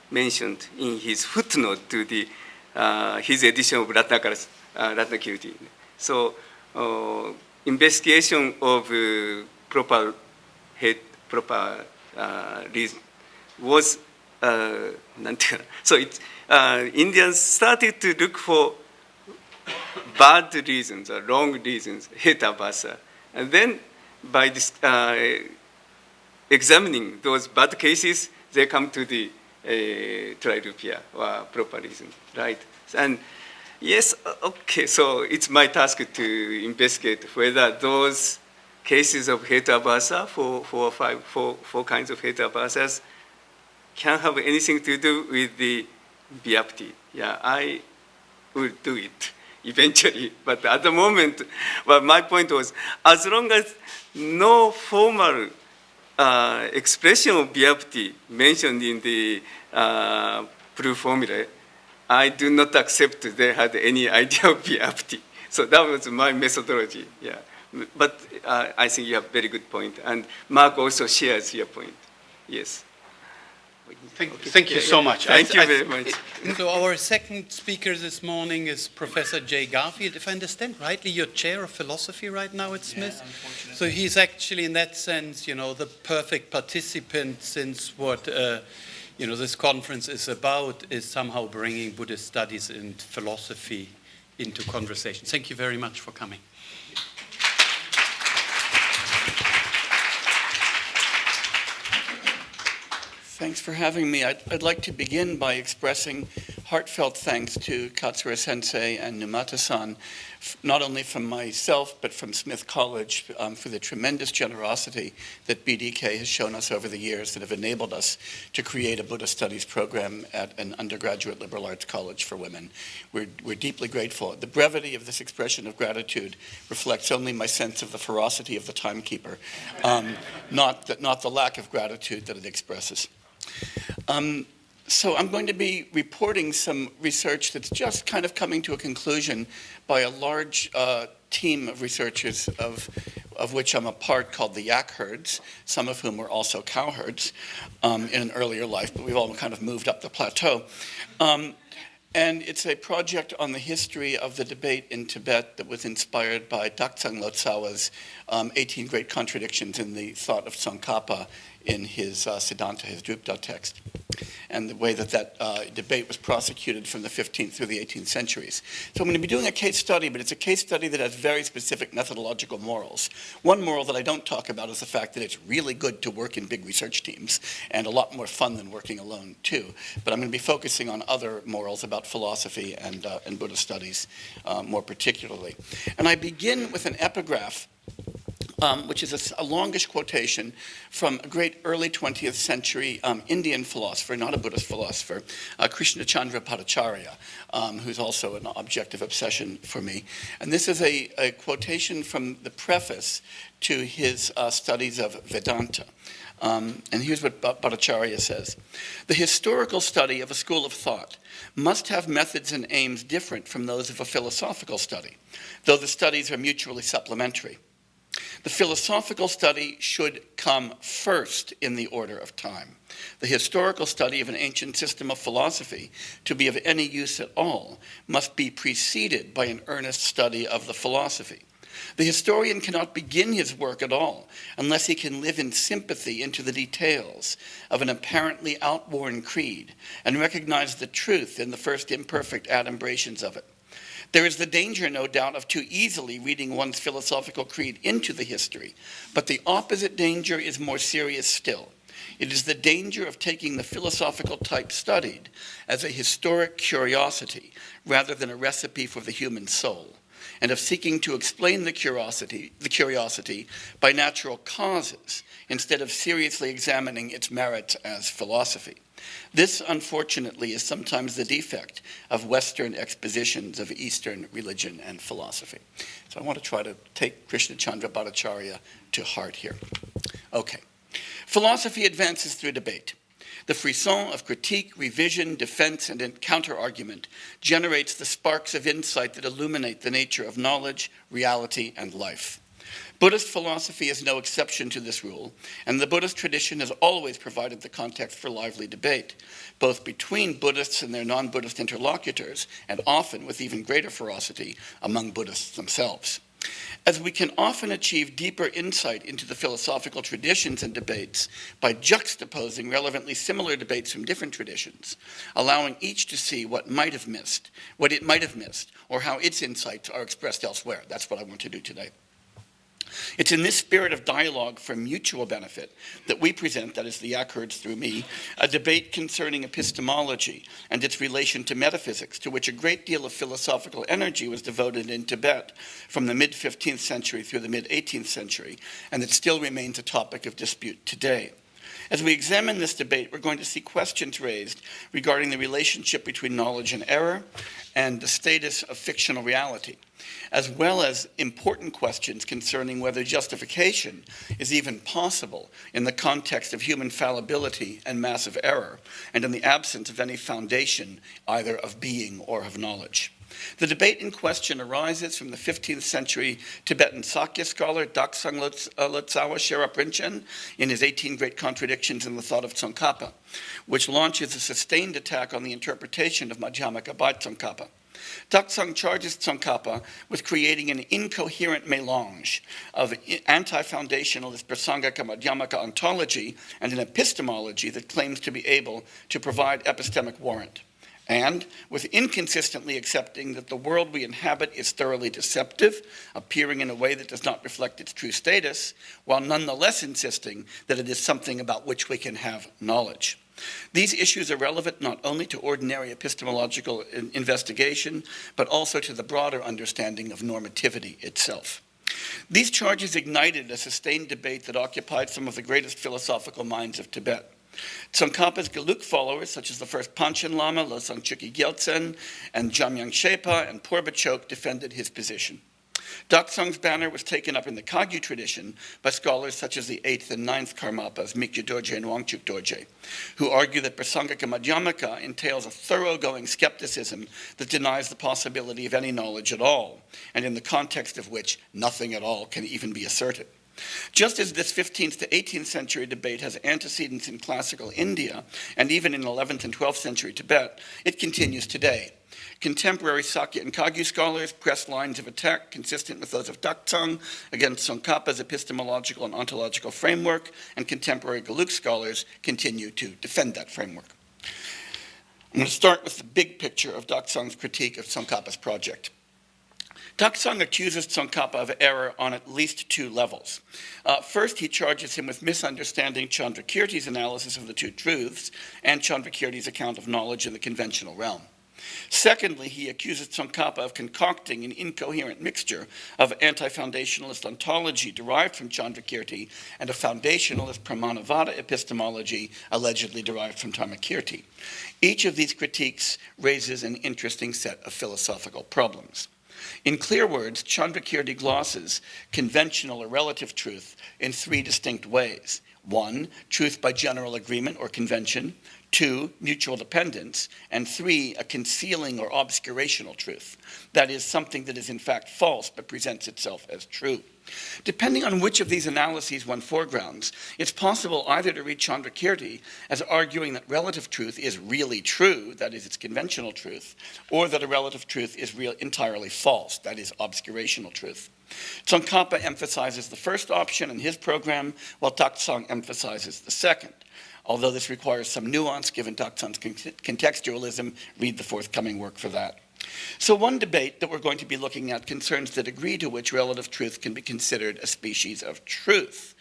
mentioned in his footnote to the his edition of Ratnakirti. So investigation of proper reason was so Indians started to look for bad reasons or wrong reasons, hetabhasa, and then by this, examining those bad cases, they come to the trilupia or proper reason, right? And yes, okay, so it's my task to investigate whether those cases of hetabhasa, four kinds of hetabhasas, can have anything to do with the vyapti. Yeah, I will do it eventually, but at the moment, well, my point was, as long as no formal expression of vyapti mentioned in the proof formula, I do not accept they had any idea of vyapti. So that was my methodology, yeah. But I think you have a very good point, and Mark also shares your point, yes. Thank you so much. Thank you very much. So our second speaker this morning is Professor J. Garfield. If I understand rightly, you're chair of philosophy right now at Smith. Yeah, so he's actually, in that sense, the perfect participant, since what this conference is about is somehow bringing Buddhist studies and philosophy into conversation. Thank you very much for coming. Thanks for having me. I'd like to begin by expressing heartfelt thanks to Katsura Sensei and Numata-san, not only from myself, but from Smith College, for the tremendous generosity that BDK has shown us over the years that have enabled us to create a Buddhist studies program at an undergraduate liberal arts college for women. We're deeply grateful. The brevity of this expression of gratitude reflects only my sense of the ferocity of the timekeeper, not the lack of gratitude that it expresses. So I'm going to be reporting some research that's just kind of coming to a conclusion by a large team of researchers of which I'm a part, called the Yak Herds, some of whom were also cow herds in an earlier life, but we've all kind of moved up the plateau. And it's a project on the history of the debate in Tibet that was inspired by Takstang Lotsawa's 18 Great Contradictions in the Thought of Tsongkhapa in his Siddhanta, his Drupta text, and the way that debate was prosecuted from the 15th through the 18th centuries. So I'm going to be doing a case study, but it's a case study that has very specific methodological morals. One moral that I don't talk about is the fact that it's really good to work in big research teams, and a lot more fun than working alone, too. But I'm going to be focusing on other morals about philosophy and Buddhist studies more particularly. And I begin with an epigraph, which is a longish quotation from a great early 20th century Indian philosopher, not a Buddhist philosopher, Krishna Chandra Bhattacharya, who's also an object of obsession for me. And this is a quotation from the preface to his studies of Vedanta. And here's what Bhattacharya says. The historical study of a school of thought must have methods and aims different from those of a philosophical study, though the studies are mutually supplementary. The philosophical study should come first in the order of time. The historical study of an ancient system of philosophy, to be of any use at all, must be preceded by an earnest study of the philosophy. The historian cannot begin his work at all unless he can live in sympathy into the details of an apparently outworn creed and recognize the truth in the first imperfect adumbrations of it. There is the danger, no doubt, of too easily reading one's philosophical creed into the history, but the opposite danger is more serious still. It is the danger of taking the philosophical type studied as a historic curiosity rather than a recipe for the human soul, and of seeking to explain the curiosity by natural causes instead of seriously examining its merits as philosophy. This, unfortunately, is sometimes the defect of Western expositions of Eastern religion and philosophy. So I want to try to take Krishna Chandra Bhattacharya to heart here. Okay. Philosophy advances through debate. The frisson of critique, revision, defense, and counter-argument generates the sparks of insight that illuminate the nature of knowledge, reality, and life. Buddhist philosophy is no exception to this rule, and the Buddhist tradition has always provided the context for lively debate, both between Buddhists and their non-Buddhist interlocutors, and often with even greater ferocity among Buddhists themselves. As we can often achieve deeper insight into the philosophical traditions and debates by juxtaposing relevantly similar debates from different traditions, allowing each to see what it might have missed, or how its insights are expressed elsewhere. That's what I want to do today. It's in this spirit of dialogue for mutual benefit that we present, that is the Yak Herds through me, a debate concerning epistemology and its relation to metaphysics, to which a great deal of philosophical energy was devoted in Tibet from the mid-15th century through the mid-18th century, and that still remains a topic of dispute today. As we examine this debate, we're going to see questions raised regarding the relationship between knowledge and error and the status of fictional reality, as well as important questions concerning whether justification is even possible in the context of human fallibility and massive error, and in the absence of any foundation either of being or of knowledge. The debate in question arises from the 15th century Tibetan Sakya scholar Takstang Lotsawa Sherpa Rinchen in his 18 Great Contradictions in the Thought of Tsongkhapa, which launches a sustained attack on the interpretation of Madhyamaka by Tsongkhapa. Takstang charges Tsongkhapa with creating an incoherent melange of anti-foundationalist Prasangika Madhyamaka ontology and an epistemology that claims to be able to provide epistemic warrant, and with inconsistently accepting that the world we inhabit is thoroughly deceptive, appearing in a way that does not reflect its true status, while nonetheless insisting that it is something about which we can have knowledge. These issues are relevant not only to ordinary epistemological investigation, but also to the broader understanding of normativity itself. These charges ignited a sustained debate that occupied some of the greatest philosophical minds of Tibet. Tsongkhapa's Geluk followers, such as the first Panchen Lama, Losang Chukyi Gyaltsen, and Jamyang Shepa and Porba Chok, defended his position. Takstang's banner was taken up in the Kagyu tradition by scholars such as the 8th and 9th Karmapas, Mikyu Dorje and Wangchuk Dorje, who argue that Prasangika Madhyamaka entails a thoroughgoing skepticism that denies the possibility of any knowledge at all, and in the context of which nothing at all can even be asserted. Just as this 15th to 18th century debate has antecedents in classical India, and even in 11th and 12th century Tibet, it continues today. Contemporary Sakya and Kagyu scholars press lines of attack consistent with those of Takstang against Tsongkhapa's epistemological and ontological framework, and contemporary Geluk scholars continue to defend that framework. I'm going to start with the big picture of Takstang's critique of Tsongkhapa's project. Takstang accuses Tsongkhapa of error on at least two levels. First, he charges him with misunderstanding Chandrakirti's analysis of the two truths and Chandrakirti's account of knowledge in the conventional realm. Secondly, he accuses Tsongkhapa of concocting an incoherent mixture of anti-foundationalist ontology derived from Chandrakirti and a foundationalist Pramanavada epistemology allegedly derived from Dharmakirti. Each of these critiques raises an interesting set of philosophical problems. In clear words, Chandrakirti glosses conventional or relative truth in three distinct ways. 1, truth by general agreement or convention. 2, mutual dependence. And 3, a concealing or obscurational truth. That is, something that is in fact false but presents itself as true. Depending on which of these analyses one foregrounds, it's possible either to read Chandrakirti as arguing that relative truth is really true, that is, it's conventional truth, or that a relative truth is entirely false, that is, obscurational truth. Tsongkhapa emphasizes the first option in his program, while Takstang emphasizes the second. Although this requires some nuance given Takstang's contextualism, read the forthcoming work for that. So one debate that we're going to be looking at concerns the degree to which relative truth can be considered a species of truth,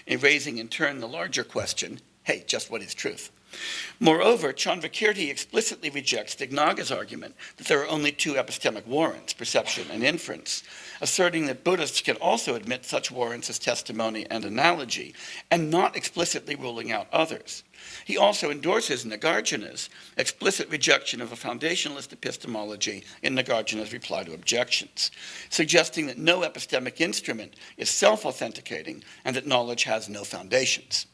raising in turn the larger question, hey, just what is truth? Moreover, Chandrakirti explicitly rejects Dignaga's argument that there are only two epistemic warrants, perception and inference, asserting that Buddhists can also admit such warrants as testimony and analogy, and not explicitly ruling out others. He also endorses Nagarjuna's explicit rejection of a foundationalist epistemology in Nagarjuna's reply to objections, suggesting that no epistemic instrument is self-authenticating and that knowledge has no foundations.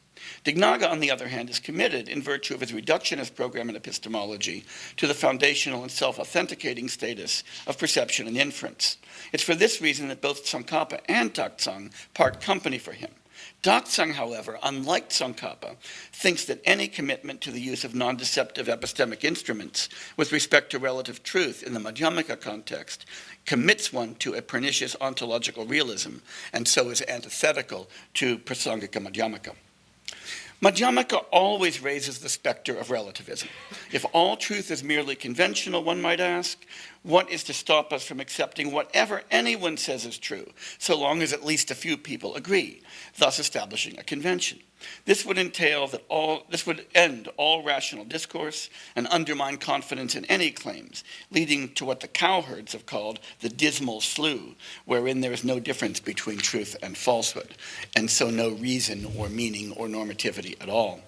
Dignaga, on the other hand, is committed, in virtue of his reductionist program in epistemology, to the foundational and self-authenticating status of perception and inference. It's for this reason that both Tsongkhapa and Takstang part company for him. Takstang, however, unlike Tsongkhapa, thinks that any commitment to the use of non-deceptive epistemic instruments with respect to relative truth in the Madhyamaka context commits one to a pernicious ontological realism, and so is antithetical to Prasangika Madhyamaka. Madhyamaka always raises the specter of relativism. If all truth is merely conventional, one might ask, what is to stop us from accepting whatever anyone says is true, so long as at least a few people agree, thus establishing a convention? This would end all rational discourse and undermine confidence in any claims, leading to what the cowherds have called the dismal slough, wherein there is no difference between truth and falsehood, and so no reason or meaning or normativity at all.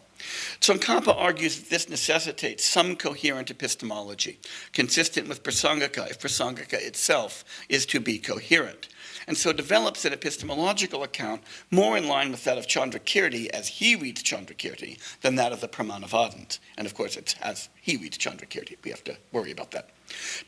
Tsongkhapa argues that this necessitates some coherent epistemology, consistent with Prasangika if Prasangika itself is to be coherent, and so develops an epistemological account more in line with that of Chandrakirti as he reads Chandrakirti than that of the Pramanavadins. And of course, it's as he reads Chandrakirti. We have to worry about that.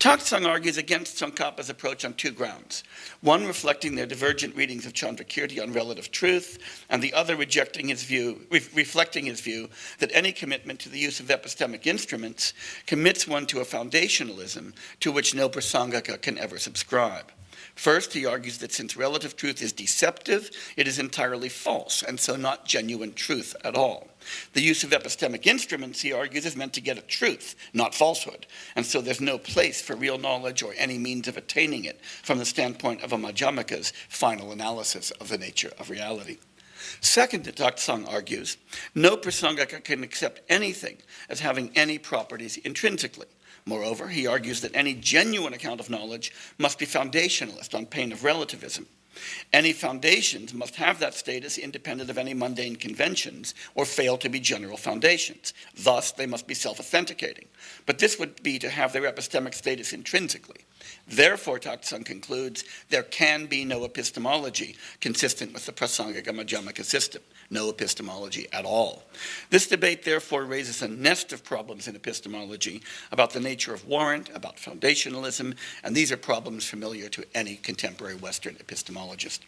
Takstang argues against Tsongkhapa's approach on two grounds. One reflecting their divergent readings of Chandrakirti on relative truth, and the other reflecting his view that any commitment to the use of epistemic instruments commits one to a foundationalism to which no Prasangika can ever subscribe. First, he argues that since relative truth is deceptive, it is entirely false, and so not genuine truth at all. The use of epistemic instruments, he argues, is meant to get at truth, not falsehood, and so there's no place for real knowledge or any means of attaining it from the standpoint of a Madhyamaka's final analysis of the nature of reality. Second, Takstang argues, no Prasangika can accept anything as having any properties intrinsically. Moreover, he argues that any genuine account of knowledge must be foundationalist on pain of relativism. Any foundations must have that status independent of any mundane conventions or fail to be general foundations. Thus, they must be self-authenticating. But this would be to have their epistemic status intrinsically. Therefore, Takstang concludes, there can be no epistemology consistent with the Prasangika Madhyamaka system. No epistemology at all. This debate, therefore, raises a nest of problems in epistemology about the nature of warrant, about foundationalism, and these are problems familiar to any contemporary Western epistemologist.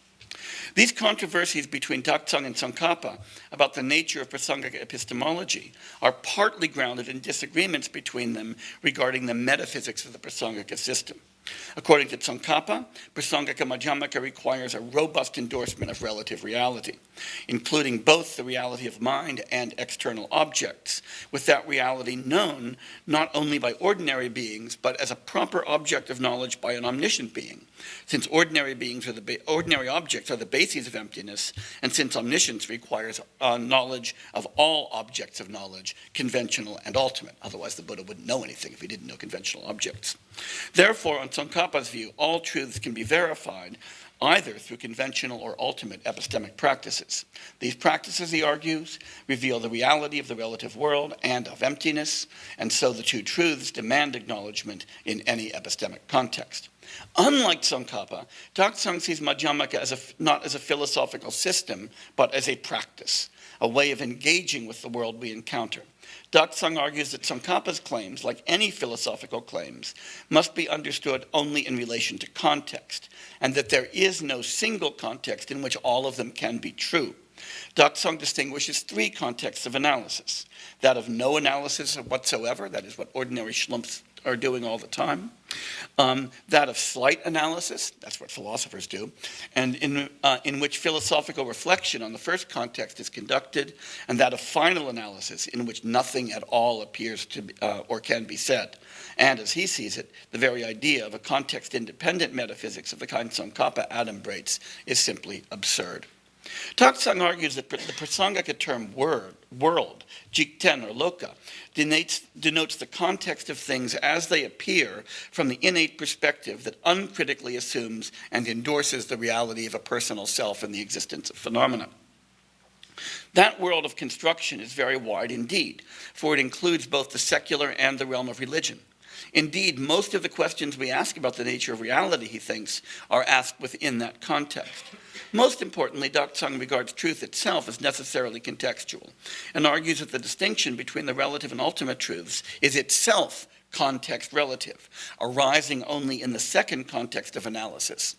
These controversies between Takstang and Tsongkhapa about the nature of Prasangika epistemology are partly grounded in disagreements between them regarding the metaphysics of the Prasangika system. According to Tsongkhapa, Prasangika Madhyamaka requires a robust endorsement of relative reality, including both the reality of mind and external objects, with that reality known not only by ordinary beings, but as a proper object of knowledge by an omniscient being, since ordinary objects are the bases of emptiness, and since omniscience requires knowledge of all objects of knowledge, conventional and ultimate. Otherwise, the Buddha wouldn't know anything if he didn't know conventional objects. Therefore, on Tsongkhapa's view, all truths can be verified either through conventional or ultimate epistemic practices. These practices, he argues, reveal the reality of the relative world and of emptiness, and so the two truths demand acknowledgement in any epistemic context. Unlike Tsongkhapa, Takstang sees Madhyamaka not as a philosophical system, but as a practice, a way of engaging with the world we encounter. Takstang argues that Tsongkhapa's claims, like any philosophical claims, must be understood only in relation to context, and that there is no single context in which all of them can be true. Takstang distinguishes three contexts of analysis: that of no analysis whatsoever, that is what ordinary schlumps are doing all the time; that of slight analysis, that's what philosophers do, and in which philosophical reflection on the first context is conducted; and that of final analysis, in which nothing at all appears to be, or can be said. And as he sees it, the very idea of a context-independent metaphysics of the kind Tsongkhapa adumbrates is simply absurd. Takstang argues that the Prasangika term world, jikten or loka, denotes the context of things as they appear from the innate perspective that uncritically assumes and endorses the reality of a personal self and the existence of phenomena. That world of construction is very wide indeed, for it includes both the secular and the realm of religion. Indeed, most of the questions we ask about the nature of reality, he thinks, are asked within that context. Most importantly, Takstang regards truth itself as necessarily contextual, and argues that the distinction between the relative and ultimate truths is itself context relative, arising only in the second context of analysis.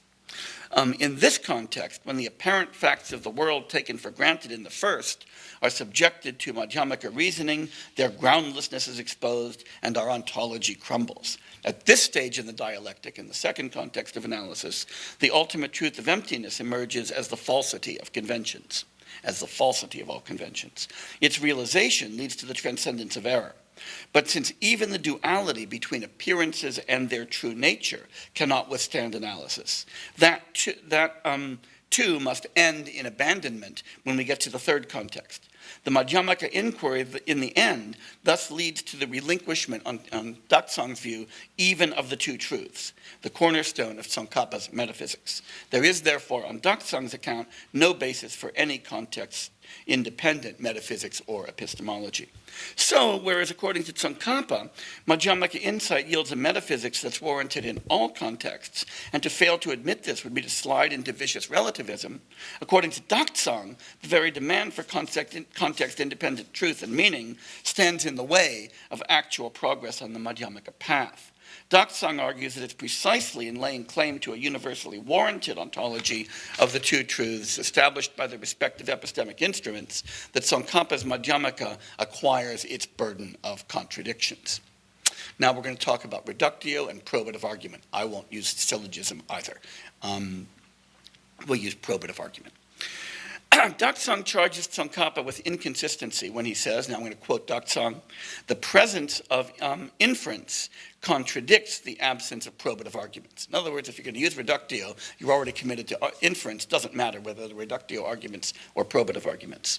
In this context, when the apparent facts of the world taken for granted in the first are subjected to Madhyamaka reasoning, their groundlessness is exposed and our ontology crumbles. At this stage in the dialectic, in the second context of analysis, the ultimate truth of emptiness emerges as the falsity of conventions, as the falsity of all conventions. Its realization leads to the transcendence of error. But since even the duality between appearances and their true nature cannot withstand analysis, that too must end in abandonment when we get to the third context. The Madhyamaka inquiry, in the end, thus leads to the relinquishment, on Takstang's view, even of the two truths, the cornerstone of Tsongkhapa's metaphysics. There is, therefore, on Takstang's account, no basis for any context-independent metaphysics or epistemology. So, whereas according to Tsongkhapa, Madhyamaka insight yields a metaphysics that's warranted in all contexts, and to fail to admit this would be to slide into vicious relativism, according to Takstang, the very demand for context-independent truth and meaning stands in the way of actual progress on the Madhyamaka path. Takstang argues that it's precisely in laying claim to a universally warranted ontology of the two truths established by the respective epistemic instruments that Tsongkhapa's Madhyamaka acquires its burden of contradictions. Now we're going to talk about reductio and probative argument. I won't use syllogism either. We'll use probative argument. Takstang charges Tsongkhapa with inconsistency when he says, now I'm going to quote Takstang, the presence of inference contradicts the absence of probative arguments. In other words, if you're going to use reductio, you're already committed to inference. Doesn't matter whether the reductio arguments or probative arguments.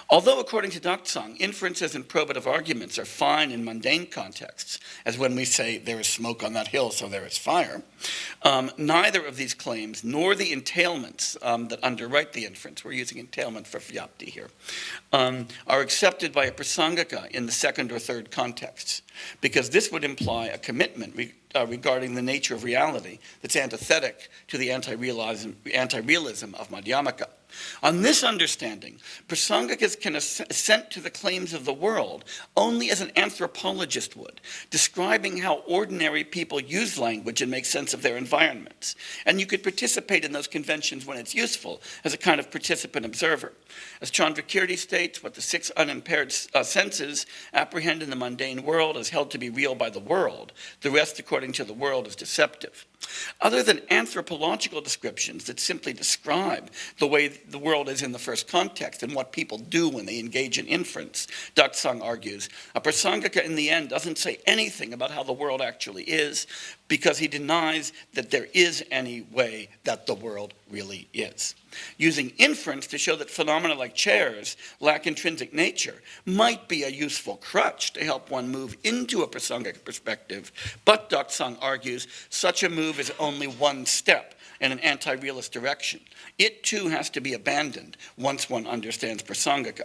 Although, according to Takstang, inferences and probative arguments are fine in mundane contexts, as when we say there is smoke on that hill, so there is fire, neither of these claims, nor the entailments that underwrite the inference, we're using entailment for vyapti here, are accepted by a prasangika in the second or third contexts, because this would imply a commitment regarding the nature of reality that's antithetic to the anti-realism of Madhyamaka. On this understanding, prasangikas can assent to the claims of the world only as an anthropologist would, describing how ordinary people use language and make sense of their environments. And you could participate in those conventions when it's useful, as a kind of participant observer. As Chandrakirti states, what the six unimpaired senses apprehend in the mundane world is held to be real by the world. The rest, according to the world, is deceptive. Other than anthropological descriptions that simply describe the way the world is in the first context and what people do when they engage in inference, Takstang argues, a prasangika in the end doesn't say anything about how the world actually is, because he denies that there is any way that the world really is. Using inference to show that phenomena like chairs lack intrinsic nature might be a useful crutch to help one move into a prasangika perspective, but Takstang argues such a move is only one step in an anti-realist direction. It too has to be abandoned once one understands prasangika.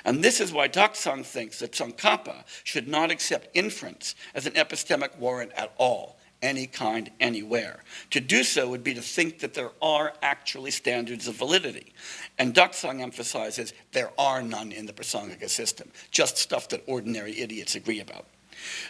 And this is why Takstang thinks that Tsongkhapa should not accept inference as an epistemic warrant at all, any kind, anywhere. To do so would be to think that there are actually standards of validity. And Takstang emphasizes there are none in the prasangika system, just stuff that ordinary idiots agree about.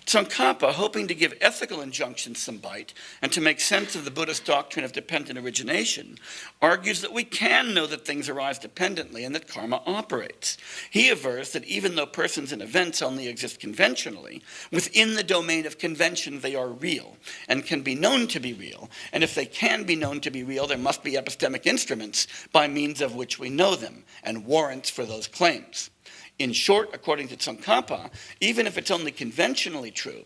Tsongkhapa, hoping to give ethical injunctions some bite and to make sense of the Buddhist doctrine of dependent origination, argues that we can know that things arise dependently and that karma operates. He avers that even though persons and events only exist conventionally, within the domain of convention they are real and can be known to be real, and if they can be known to be real, there must be epistemic instruments by means of which we know them, and warrants for those claims. In short, according to Tsongkhapa, even if it's only conventionally true,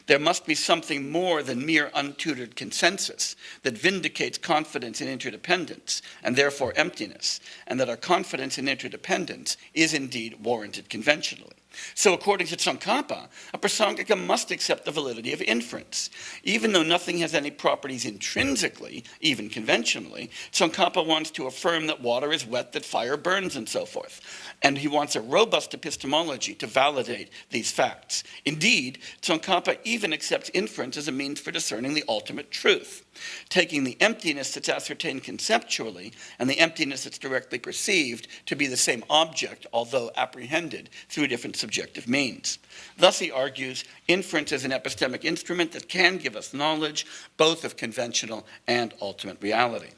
there must be something more than mere untutored consensus that vindicates confidence in interdependence and therefore emptiness, and that our confidence in interdependence is indeed warranted conventionally. So according to Tsongkhapa, a prasangika must accept the validity of inference. Even though nothing has any properties intrinsically, even conventionally, Tsongkhapa wants to affirm that water is wet, that fire burns, and so forth. And he wants a robust epistemology to validate these facts. Indeed, Tsongkhapa even accepts inference as a means for discerning the ultimate truth, taking the emptiness that's ascertained conceptually and the emptiness that's directly perceived to be the same object, although apprehended through different subjective means. Thus, he argues, inference is an epistemic instrument that can give us knowledge both of conventional and ultimate reality.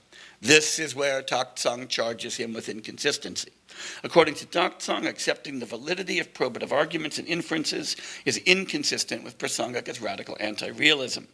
This is where Takstang charges him with inconsistency. According to Takstang, accepting the validity of probative arguments and inferences is inconsistent with prasangika's radical anti-realism.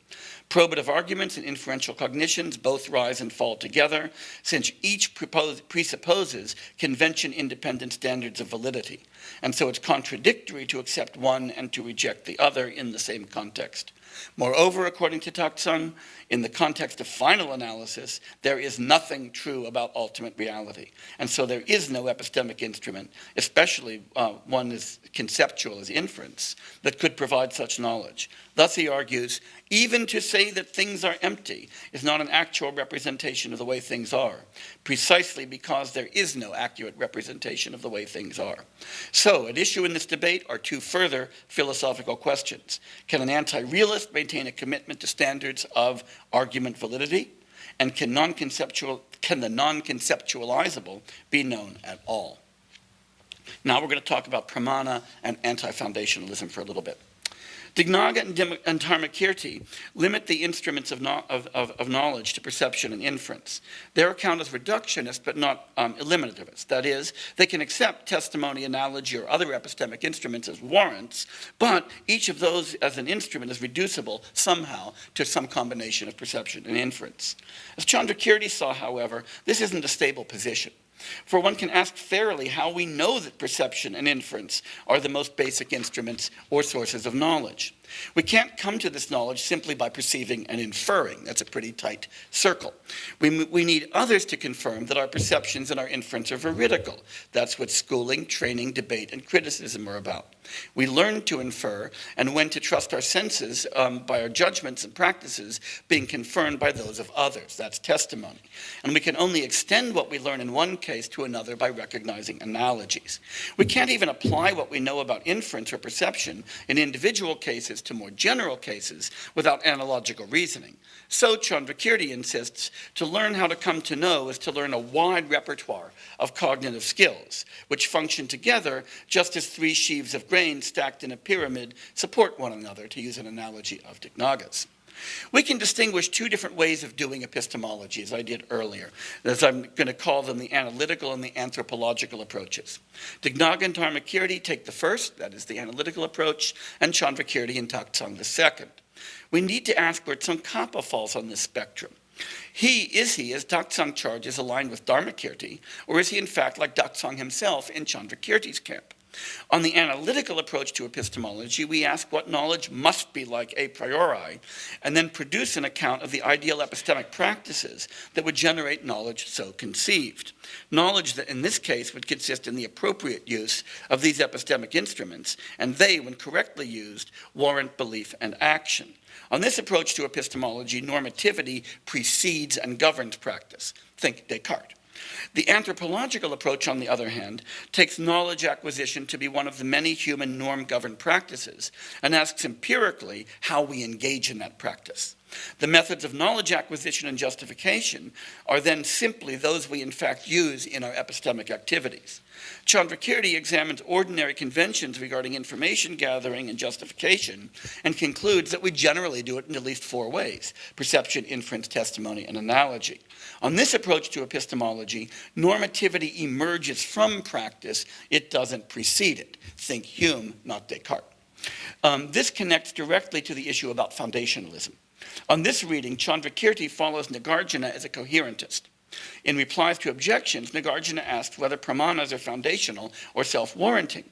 Probative arguments and inferential cognitions both rise and fall together, since each presupposes convention-independent standards of validity, and so it's contradictory to accept one and to reject the other in the same context. Moreover, according to Takstang, in the context of final analysis, there is nothing true about ultimate reality. And so there is no epistemic instrument, especially one as conceptual as inference, that could provide such knowledge. Thus, he argues, even to say that things are empty is not an actual representation of the way things are, precisely because there is no accurate representation of the way things are. So, at issue in this debate are two further philosophical questions. Can an anti-realist maintain a commitment to standards of argument validity? And can the non-conceptualizable be known at all? Now we're going to talk about pramana and anti-foundationalism for a little bit. Dignaga and Dharmakirti limit the instruments of knowledge to perception and inference. Their account is reductionist but not eliminativist. That is, they can accept testimony, analogy, or other epistemic instruments as warrants, but each of those as an instrument is reducible somehow to some combination of perception and inference. As Chandrakirti saw, however, this isn't a stable position. For one can ask fairly how we know that perception and inference are the most basic instruments or sources of knowledge. We can't come to this knowledge simply by perceiving and inferring. That's a pretty tight circle. We need others to confirm that our perceptions and our inference are veridical. That's what schooling, training, debate, and criticism are about. We learn to infer and when to trust our senses by our judgments and practices being confirmed by those of others. That's testimony. And we can only extend what we learn in one case to another by recognizing analogies. We can't even apply what we know about inference or perception in individual cases to more general cases without analogical reasoning. So Chandrakirti insists, to learn how to come to know is to learn a wide repertoire of cognitive skills, which function together just as three sheaves of grain stacked in a pyramid support one another, to use an analogy of Dignagas. We can distinguish two different ways of doing epistemology, as I did earlier, as I'm going to call them the analytical and the anthropological approaches. Dignaga and Dharmakirti take the first, that is the analytical approach, and Chandrakirti and Takstang the second. We need to ask where Tsongkhapa falls on this spectrum. Is he, as Takstang charges, aligned with Dharmakirti, or is he in fact like Takstang himself in Chandrakirti's camp? On the analytical approach to epistemology, we ask what knowledge must be like a priori, and then produce an account of the ideal epistemic practices that would generate knowledge so conceived. Knowledge that in this case would consist in the appropriate use of these epistemic instruments, and they, when correctly used, warrant belief and action. On this approach to epistemology, normativity precedes and governs practice. Think Descartes. The anthropological approach, on the other hand, takes knowledge acquisition to be one of the many human norm-governed practices and asks empirically how we engage in that practice. The methods of knowledge acquisition and justification are then simply those we in fact use in our epistemic activities. Chandrakirti examines ordinary conventions regarding information gathering and justification and concludes that we generally do it in at least four ways: perception, inference, testimony, and analogy. On this approach to epistemology, normativity emerges from practice, it doesn't precede it. Think Hume, not Descartes. This connects directly to the issue about foundationalism. On this reading, Chandrakirti follows Nagarjuna as a coherentist. In replies to objections, Nagarjuna asks whether pramanas are foundational or self-warranting.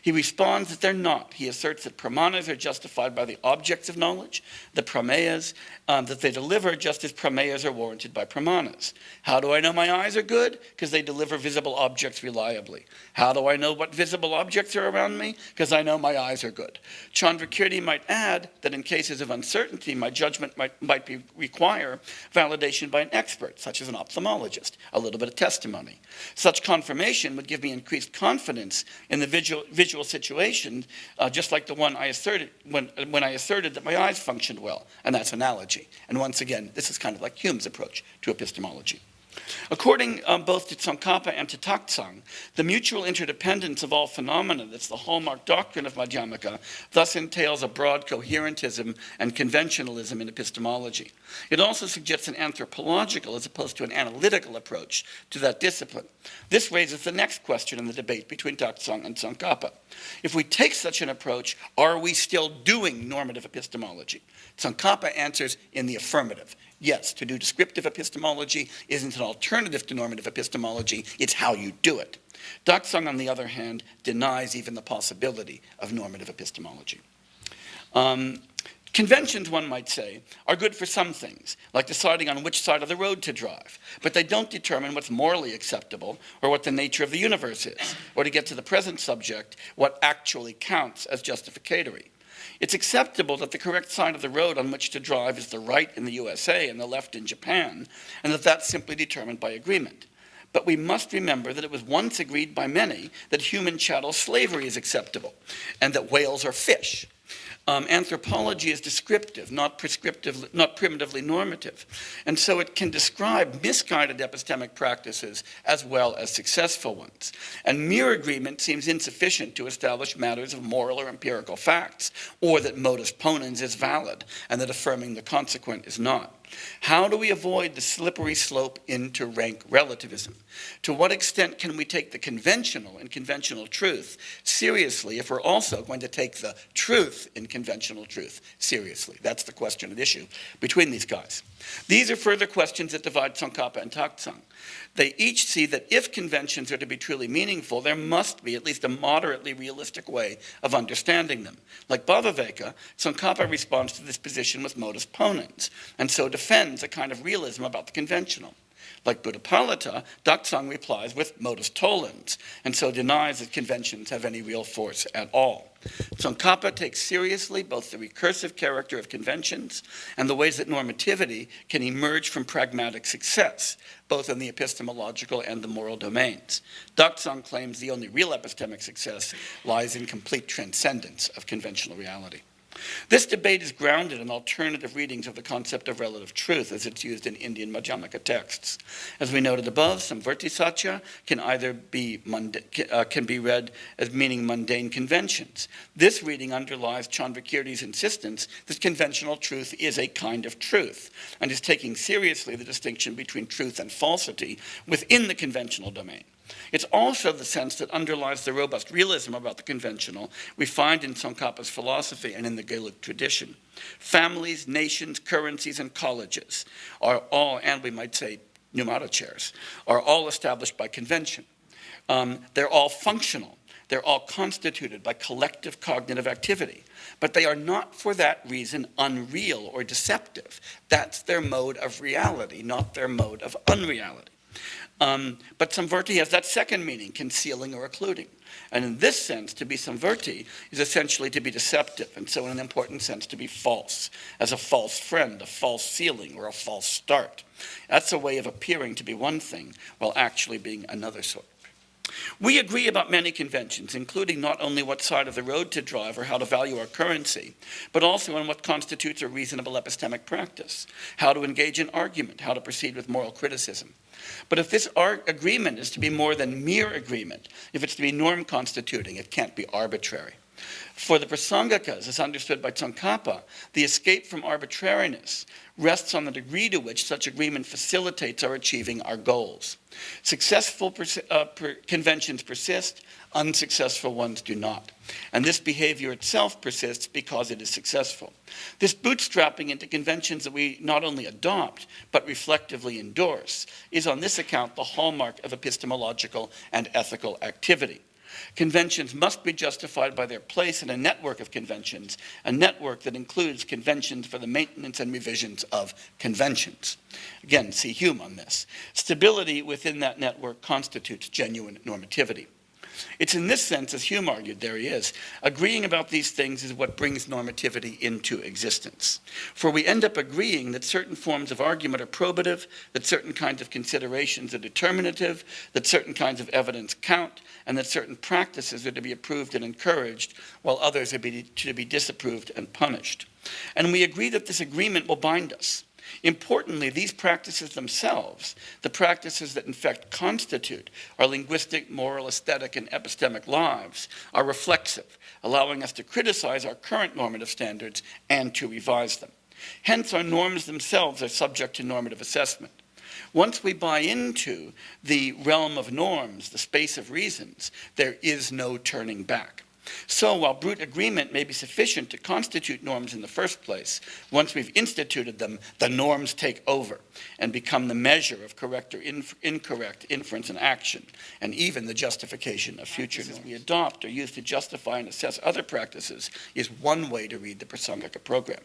He responds that they're not. He asserts that pramanas are justified by the objects of knowledge, the prameyas, that they deliver just as prameyas are warranted by pramanas. How do I know my eyes are good? Because they deliver visible objects reliably. How do I know what visible objects are around me? Because I know my eyes are good. Chandrakirti might add that in cases of uncertainty, my judgment might require validation by an expert, such as an ophthalmologist, a little bit of testimony. Such confirmation would give me increased confidence in the visual situation, just like the one I asserted when I asserted that my eyes functioned well, and that's analogy. And once again, this is kind of like Hume's approach to epistemology. According both to Tsongkhapa and to Takstang, the mutual interdependence of all phenomena that's the hallmark doctrine of Madhyamaka thus entails a broad coherentism and conventionalism in epistemology. It also suggests an anthropological as opposed to an analytical approach to that discipline. This raises the next question in the debate between Takstang and Tsongkhapa. If we take such an approach, are we still doing normative epistemology? Tsongkhapa answers in the affirmative. Yes, to do descriptive epistemology isn't an alternative to normative epistemology, it's how you do it. Takstang, on the other hand, denies even the possibility of normative epistemology. Conventions, one might say, are good for some things, like deciding on which side of the road to drive, but they don't determine what's morally acceptable or what the nature of the universe is, or to get to the present subject, what actually counts as justificatory. It's acceptable that the correct side of the road on which to drive is the right in the USA and the left in Japan, and that that's simply determined by agreement. But we must remember that it was once agreed by many that human chattel slavery is acceptable, and that whales are fish. Anthropology is descriptive, not prescriptive, not primitively normative. And so it can describe misguided epistemic practices as well as successful ones. And mere agreement seems insufficient to establish matters of moral or empirical facts, or that modus ponens is valid, and that affirming the consequent is not. How do we avoid the slippery slope into rank relativism? To what extent can we take the conventional and conventional truth seriously if we're also going to take the truth in conventional truth seriously? That's the question at issue between these guys. These are further questions that divide Tsongkhapa and Takstang. They each see that if conventions are to be truly meaningful, there must be at least a moderately realistic way of understanding them. Like Bhavaveka, Tsongkhapa responds to this position with modus ponens, and so defends a kind of realism about the conventional. Like Buddhapalita, Takstang replies with modus tollens, and so denies that conventions have any real force at all. Tsongkhapa takes seriously both the recursive character of conventions and the ways that normativity can emerge from pragmatic success, both in the epistemological and the moral domains. Takstang claims the only real epistemic success lies in complete transcendence of conventional reality. This debate is grounded in alternative readings of the concept of relative truth as it's used in Indian Madhyamaka texts. As we noted above, Samvarti-Satya can either be can be read as meaning mundane conventions. This reading underlies Chandrakirti's insistence that conventional truth is a kind of truth and is taking seriously the distinction between truth and falsity within the conventional domain. It's also the sense that underlies the robust realism about the conventional we find in Tsongkhapa's philosophy and in the Geluk tradition. Families, nations, currencies, and colleges are all, and we might say Numata chairs, are all established by convention. They're all functional. They're all constituted by collective cognitive activity. But they are not for that reason unreal or deceptive. That's their mode of reality, not their mode of unreality. But Samvarti has that second meaning, concealing or occluding. And in this sense, to be Samvarti is essentially to be deceptive, and so in an important sense to be false, as a false friend, a false ceiling, or a false start. That's a way of appearing to be one thing while actually being another sort. We agree about many conventions, including not only what side of the road to drive or how to value our currency, but also on what constitutes a reasonable epistemic practice, how to engage in argument, how to proceed with moral criticism. But if this agreement is to be more than mere agreement, if it's to be norm constituting, it can't be arbitrary. For the Prasangakas, as understood by Tsongkhapa, the escape from arbitrariness rests on the degree to which such agreement facilitates our achieving our goals. Successful conventions persist, unsuccessful ones do not. And this behavior itself persists because it is successful. This bootstrapping into conventions that we not only adopt, but reflectively endorse, is on this account the hallmark of epistemological and ethical activity. Conventions must be justified by their place in a network of conventions, a network that includes conventions for the maintenance and revisions of conventions. Again, see Hume on this. Stability within that network constitutes genuine normativity. It's in this sense, as Hume argued, there he is, agreeing about these things is what brings normativity into existence. For we end up agreeing that certain forms of argument are probative, that certain kinds of considerations are determinative, that certain kinds of evidence count, and that certain practices are to be approved and encouraged, while others are to be disapproved and punished. And we agree that this agreement will bind us. Importantly, these practices themselves, the practices that in fact constitute our linguistic, moral, aesthetic, and epistemic lives, are reflexive, allowing us to criticize our current normative standards and to revise them. Hence, our norms themselves are subject to normative assessment. Once we buy into the realm of norms, the space of reasons, there is no turning back. So while brute agreement may be sufficient to constitute norms in the first place, once we've instituted them, the norms take over and become the measure of correct or incorrect inference and action, and even the justification of future norms. We adopt or use to justify and assess other practices is one way to read the Prasangika program.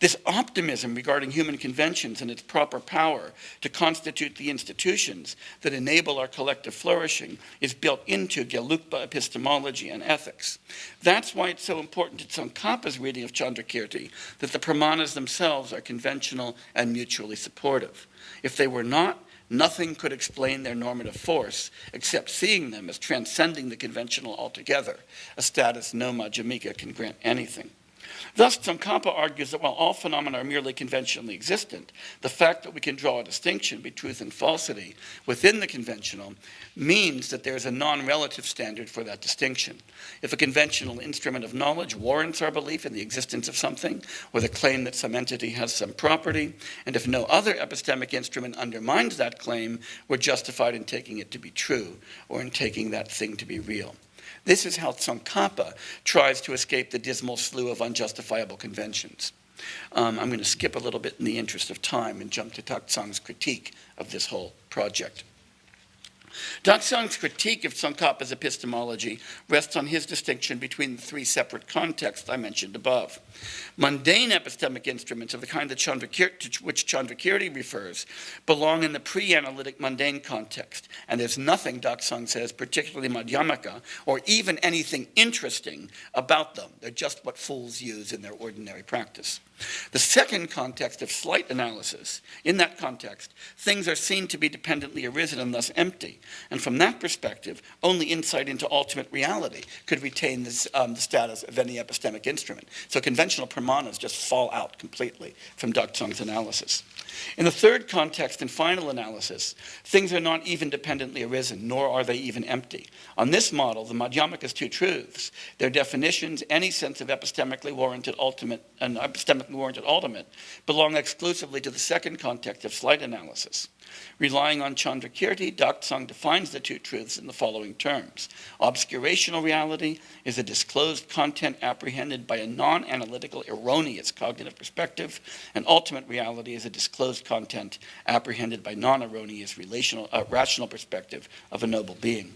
This optimism regarding human conventions and its proper power to constitute the institutions that enable our collective flourishing is built into Gelugpa epistemology and ethics. That's why it's so important to Tsongkhapa's reading of Chandrakirti that the pramanas themselves are conventional and mutually supportive. If they were not, nothing could explain their normative force except seeing them as transcending the conventional altogether, a status no Madhyamika can grant anything. Thus, Tsongkhapa argues that while all phenomena are merely conventionally existent, the fact that we can draw a distinction between truth and falsity within the conventional means that there is a non-relative standard for that distinction. If a conventional instrument of knowledge warrants our belief in the existence of something, or the claim that some entity has some property, and if no other epistemic instrument undermines that claim, we're justified in taking it to be true, or in taking that thing to be real. This is how Tsongkhapa tries to escape the dismal slough of unjustifiable conventions. I'm going to skip a little bit in the interest of time and jump to Takstang's critique of this whole project. Takstang's critique of Tsongkhapa's epistemology rests on his distinction between the three separate contexts I mentioned above. Mundane epistemic instruments of the kind to which Chandrakirti refers belong in the pre-analytic mundane context, and there's nothing, Takstang says, particularly madhyamaka, or even anything interesting about them. They're just what fools use in their ordinary practice. The second context of slight analysis, in that context, things are seen to be dependently arisen and thus empty. And from that perspective, only insight into ultimate reality could retain this, the status of any epistemic instrument. So conventional pramanas just fall out completely from Takstang's analysis. In the third context and final analysis, things are not even dependently arisen, nor are they even empty. On this model, the madhyamaka's two truths, their definitions, any sense of epistemically warranted ultimate and epistemically warranted ultimate, belong exclusively to the second context of slight analysis. Relying on Chandrakirti, Takstang defines the two truths in the following terms. Obscurational reality is a disclosed content apprehended by a non-analytical, erroneous cognitive perspective, and ultimate reality is a disclosed content apprehended by non-erroneous rational perspective of a noble being.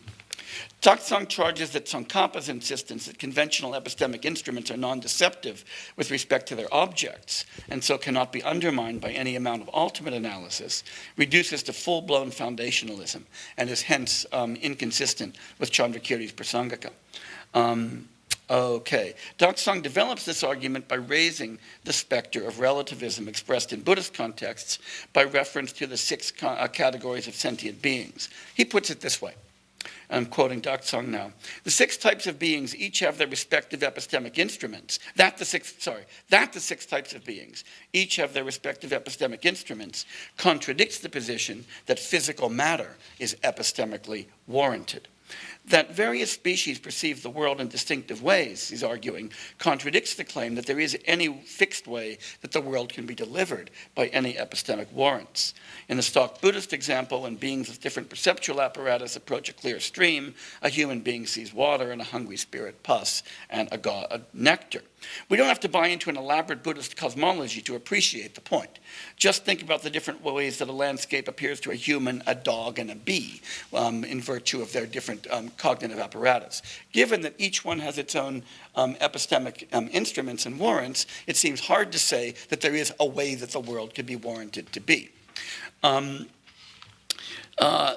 Takstang charges that Tsongkhapa's insistence that conventional epistemic instruments are non-deceptive with respect to their objects, and so cannot be undermined by any amount of ultimate analysis, reduces to full-blown foundationalism, and is hence inconsistent with Chandrakirti's Prasangika. Takstang develops this argument by raising the specter of relativism expressed in Buddhist contexts by reference to the six categories of sentient beings. He puts it this way. I'm quoting Takstang now. The six types of beings each have their respective epistemic instruments. The six types of beings each have their respective epistemic instruments contradicts the position that physical matter is epistemically warranted. That various species perceive the world in distinctive ways, he's arguing, contradicts the claim that there is any fixed way that the world can be delivered by any epistemic warrants. In the stock Buddhist example, when beings with different perceptual apparatus approach a clear stream, a human being sees water and a hungry spirit pus and a god nectar. We don't have to buy into an elaborate Buddhist cosmology to appreciate the point. Just think about the different ways that a landscape appears to a human, a dog, and a bee in virtue of their different cognitive apparatus. Given that each one has its own epistemic instruments and warrants, it seems hard to say that there is a way that the world could be warranted to be.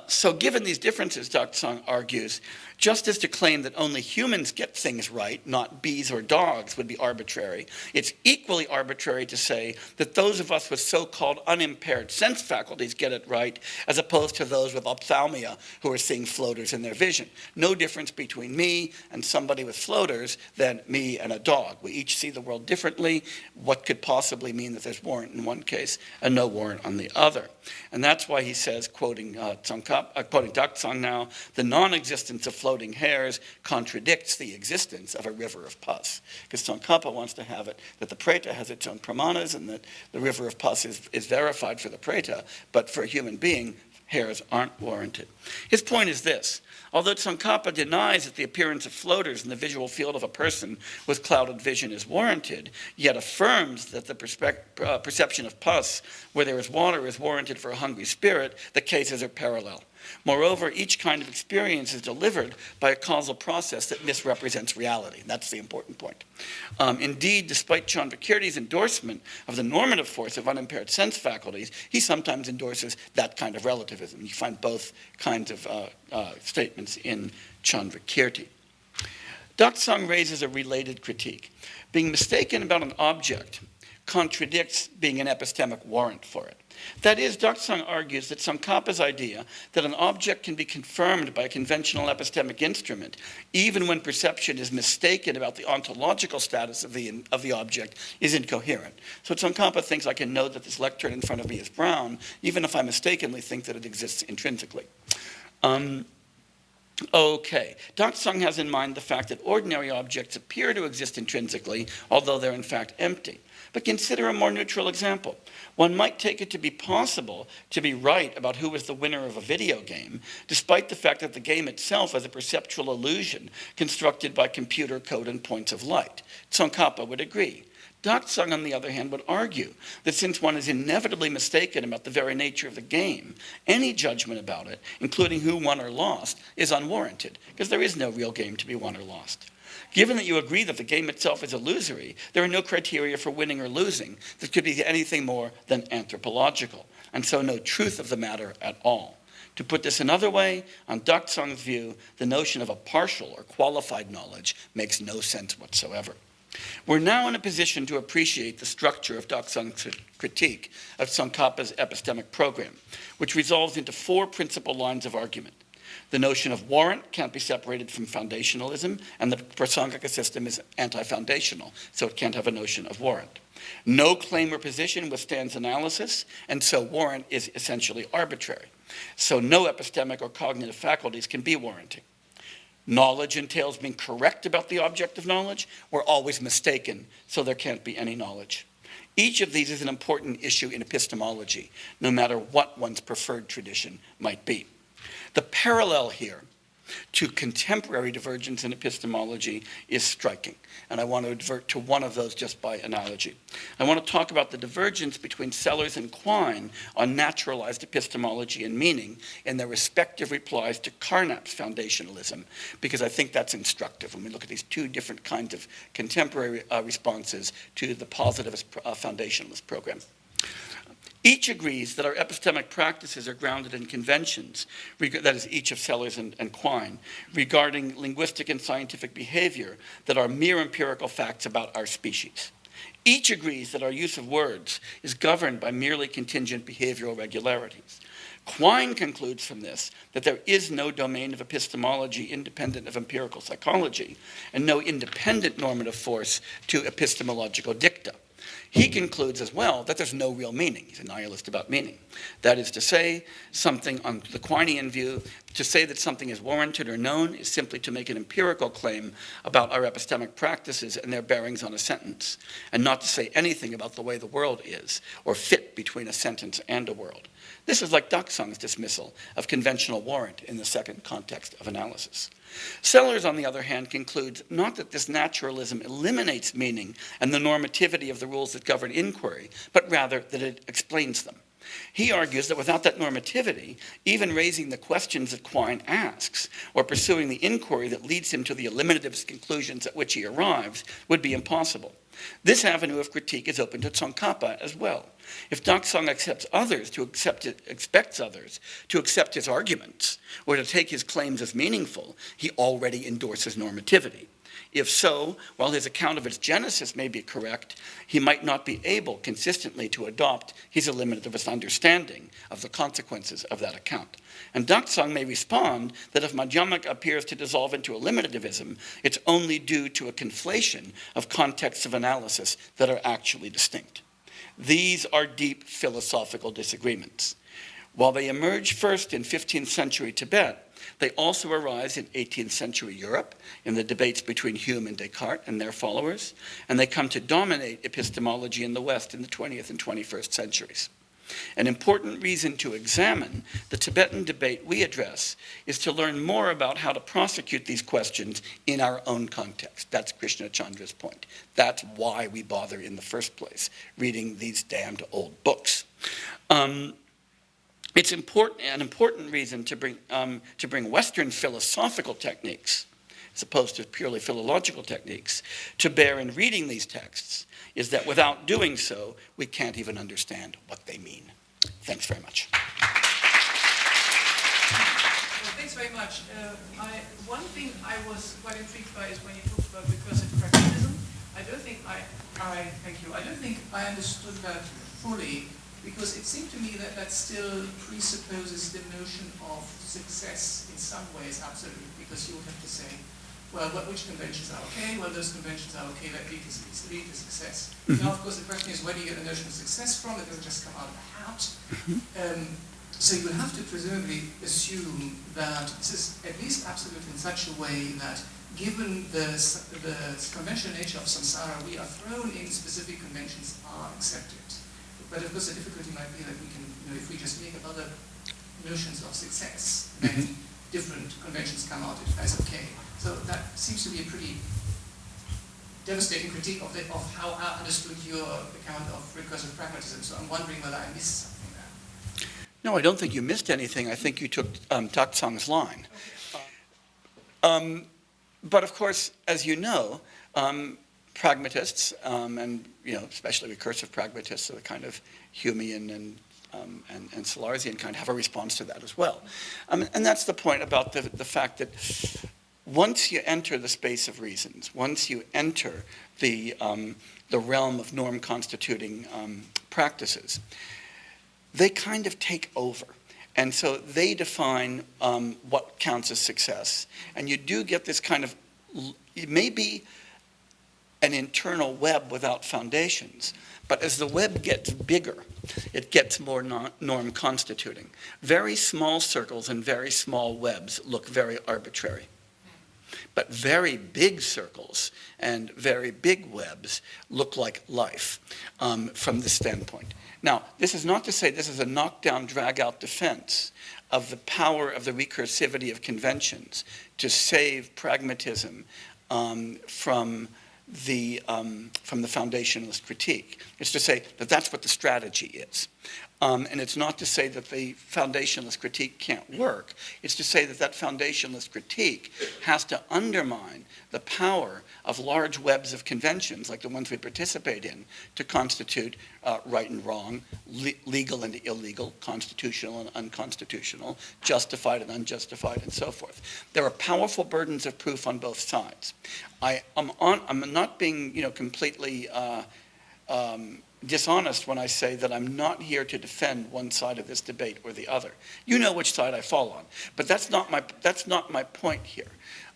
So given these differences, Takstang argues, just as to claim that only humans get things right, not bees or dogs, would be arbitrary, it's equally arbitrary to say that those of us with so-called unimpaired sense faculties get it right, as opposed to those with ophthalmia who are seeing floaters in their vision. No difference between me and somebody with floaters than me and a dog. We each see the world differently. What could possibly mean that there's warrant in one case and no warrant on the other? And that's why he says, quoting Takstang now, the non-existence of floating hairs contradicts the existence of a river of pus. Because Tsongkhapa wants to have it that the preta has its own pramanas and that the river of pus is verified for the preta, but for a human being, hairs aren't warranted. His point is this. Although Tsongkhapa denies that the appearance of floaters in the visual field of a person with clouded vision is warranted, yet affirms that the perception of pus where there is water is warranted for a hungry spirit, the cases are parallel. Moreover, each kind of experience is delivered by a causal process that misrepresents reality. That's the important point. Indeed, despite Chandrakirti's endorsement of the normative force of unimpaired sense faculties, he sometimes endorses that kind of relativism. You find both kinds of statements in Chandrakirti. Takstang raises a related critique. Being mistaken about an object contradicts being an epistemic warrant for it. That is, Takstang argues that Tsongkhapa's idea that an object can be confirmed by a conventional epistemic instrument, even when perception is mistaken about the ontological status of the object, is incoherent. So Tsongkhapa thinks I can know that this lectern in front of me is brown, even if I mistakenly think that it exists intrinsically. Okay, Takstang has in mind the fact that ordinary objects appear to exist intrinsically, although they're in fact empty. But consider a more neutral example. One might take it to be possible to be right about who is the winner of a video game, despite the fact that the game itself is a perceptual illusion constructed by computer code and points of light. Tsongkhapa would agree. Takstang, on the other hand, would argue that since one is inevitably mistaken about the very nature of the game, any judgment about it, including who won or lost, is unwarranted, because there is no real game to be won or lost. Given that you agree that the game itself is illusory, there are no criteria for winning or losing that could be anything more than anthropological, and so no truth of the matter at all. To put this another way, on Takstang's view, the notion of a partial or qualified knowledge makes no sense whatsoever. We're now in a position to appreciate the structure of Takstang's critique of Tsongkhapa's epistemic program, which resolves into 4 principal lines of argument. The notion of warrant can't be separated from foundationalism, and the Prasangika system is anti-foundational, so it can't have a notion of warrant. No claim or position withstands analysis, and so warrant is essentially arbitrary. So no epistemic or cognitive faculties can be warranting. Knowledge entails being correct about the object of knowledge. We're always mistaken, so there can't be any knowledge. Each of these is an important issue in epistemology, no matter what one's preferred tradition might be. The parallel here to contemporary divergence in epistemology is striking, and I want to advert to one of those just by analogy. I want to talk about the divergence between Sellers and Quine on naturalized epistemology and meaning in their respective replies to Carnap's foundationalism, because I think that's instructive when we look at these 2 different kinds of contemporary responses to the positivist foundationalist program. Each agrees that our epistemic practices are grounded in conventions, that is, each of Sellers and Quine, regarding linguistic and scientific behavior that are mere empirical facts about our species. Each agrees that our use of words is governed by merely contingent behavioral regularities. Quine concludes from this that there is no domain of epistemology independent of empirical psychology, and no independent normative force to epistemological dicta. He concludes as well that there's no real meaning. He's a nihilist about meaning. That is to say, something on the Quinean view, to say that something is warranted or known is simply to make an empirical claim about our epistemic practices and their bearings on a sentence, and not to say anything about the way the world is, or fit between a sentence and a world. This is like Takstang's dismissal of conventional warrant in the second context of analysis. Sellers, on the other hand, concludes not that this naturalism eliminates meaning and the normativity of the rules that govern inquiry, but rather that it explains them. He argues that without that normativity, even raising the questions that Quine asks, or pursuing the inquiry that leads him to the eliminative conclusions at which he arrives, would be impossible. This avenue of critique is open to Tsongkhapa as well. If Takstang expects others to accept his arguments, or to take his claims as meaningful, he already endorses normativity. If so, while his account of its genesis may be correct, he might not be able consistently to adopt his eliminativist understanding of the consequences of that account. And Takstang may respond that if Madhyamaka appears to dissolve into eliminativism, it's only due to a conflation of contexts of analysis that are actually distinct. These are deep philosophical disagreements. While they emerge first in 15th century Tibet, they also arise in 18th century Europe, in the debates between Hume and Descartes and their followers, and they come to dominate epistemology in the West in the 20th and 21st centuries. An important reason to examine the Tibetan debate we address is to learn more about how to prosecute these questions in our own context. That's Krishna Chandra's point. That's why we bother in the first place, reading these damned old books. It's an important reason to bring Western philosophical techniques, as opposed to purely philological techniques, to bear in reading these texts, is that without doing so, we can't even understand what they mean. Thanks very much. Thanks very much. One thing I was quite intrigued by is when you talked about recursive pragmatism. I don't think I understood that fully Because it seemed to me that that still presupposes the notion of success in some ways, absolutely, because you would have to say, well, which conventions are okay? Well, those conventions are okay, that lead to success. Now, of course, the question is, where do you get the notion of success from? It doesn't just come out of the hat. So you will have to presumably assume that this is at least absolute in such a way that given the conventional nature of samsara, we are thrown in specific conventions are accepted. But of course the difficulty might be that we can, if we just make up other notions of success, then different conventions come out as okay. So that seems to be a pretty devastating critique of how I understood your account of recursive pragmatism. So I'm wondering whether I missed something there. No, I don't think you missed anything. I think you took Takstang's line. But of course, as you know, pragmatists, and especially recursive pragmatists, are the kind of Humean and Salarzian kind, have a response to that as well. And that's the point about the fact that once you enter the space of reasons, once you enter the realm of norm-constituting practices, they kind of take over. And so they define what counts as success. And you do get this kind of, it may be an internal web without foundations, but as the web gets bigger, it gets more norm constituting. Very small circles and very small webs look very arbitrary. But very big circles and very big webs look like life from this standpoint. Now, this is not to say this is a knockdown, drag-out defense of the power of the recursivity of conventions to save pragmatism from the foundationalist critique. It's to say that that's what the strategy is. And it's not to say that the foundationalist critique can't work. It's to say that that foundationalist critique has to undermine the power of large webs of conventions, like the ones we participate in, to constitute right and wrong, legal and illegal, constitutional and unconstitutional, justified and unjustified, and so forth. There are powerful burdens of proof on both sides. I'm not being completely dishonest when I say that I'm not here to defend one side of this debate or the other. You know which side I fall on, but that's not my point here.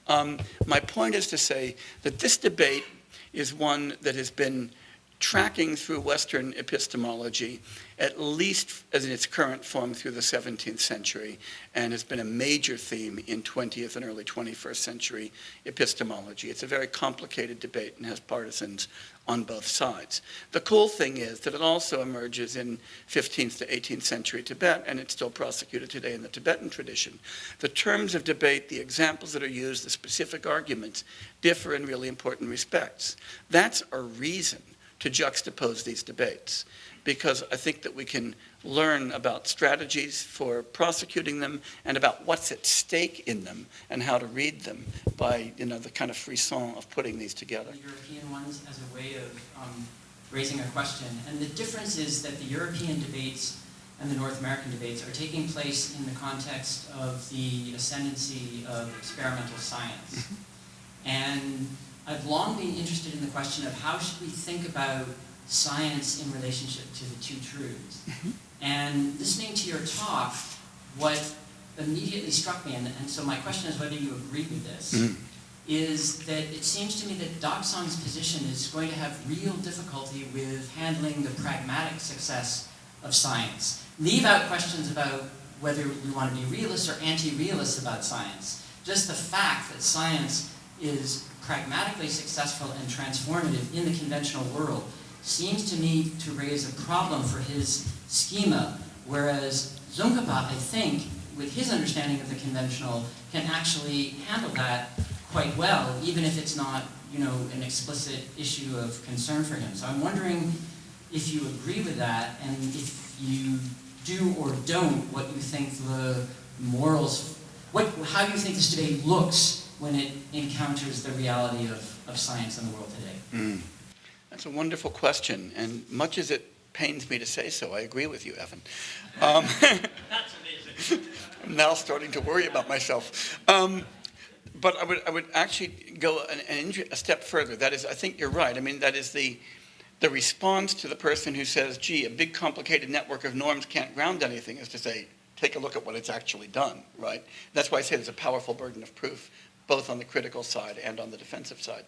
My point is to say that this debate is one that has been tracking through Western epistemology, at least as in its current form through the 17th century, and has been a major theme in 20th and early 21st century epistemology. It's a very complicated debate and has partisans on both sides. The cool thing is that it also emerges in 15th to 18th century Tibet, and it's still prosecuted today in the Tibetan tradition. The terms of debate, the examples that are used, the specific arguments differ in really important respects. That's a reason to juxtapose these debates, because I think that we can learn about strategies for prosecuting them and about what's at stake in them and how to read them by the kind of frisson of putting these together. The European ones as a way of raising a question. And the difference is that the European debates and the North American debates are taking place in the context of the ascendancy of experimental science. And I've long been interested in the question of how should we think about science in relationship to the two truths. And listening to your talk, what immediately struck me, and so my question is whether you agree with this, is that it seems to me that Takstang's position is going to have real difficulty with handling the pragmatic success of science. Leave out questions about whether we want to be realists or anti-realists about science. Just the fact that science is pragmatically successful and transformative in the conventional world seems to me to raise a problem for his schema, whereas Tsongkhapa, I think, with his understanding of the conventional, can actually handle that quite well, even if it's not, an explicit issue of concern for him. So I'm wondering if you agree with that, and if you do or don't, what you think the morals, how you think this debate looks when it encounters the reality of science in the world today. That's a wonderful question, and much as it pains me to say so, I agree with you, Evan. That's amazing. I'm now starting to worry about myself. But I would actually go a step further. That is, I think you're right. I mean, that is the the response to the person who says, gee, a big complicated network of norms can't ground anything is to say, take a look at what it's actually done, right? That's why I say there's a powerful burden of proof, both on the critical side and on the defensive side.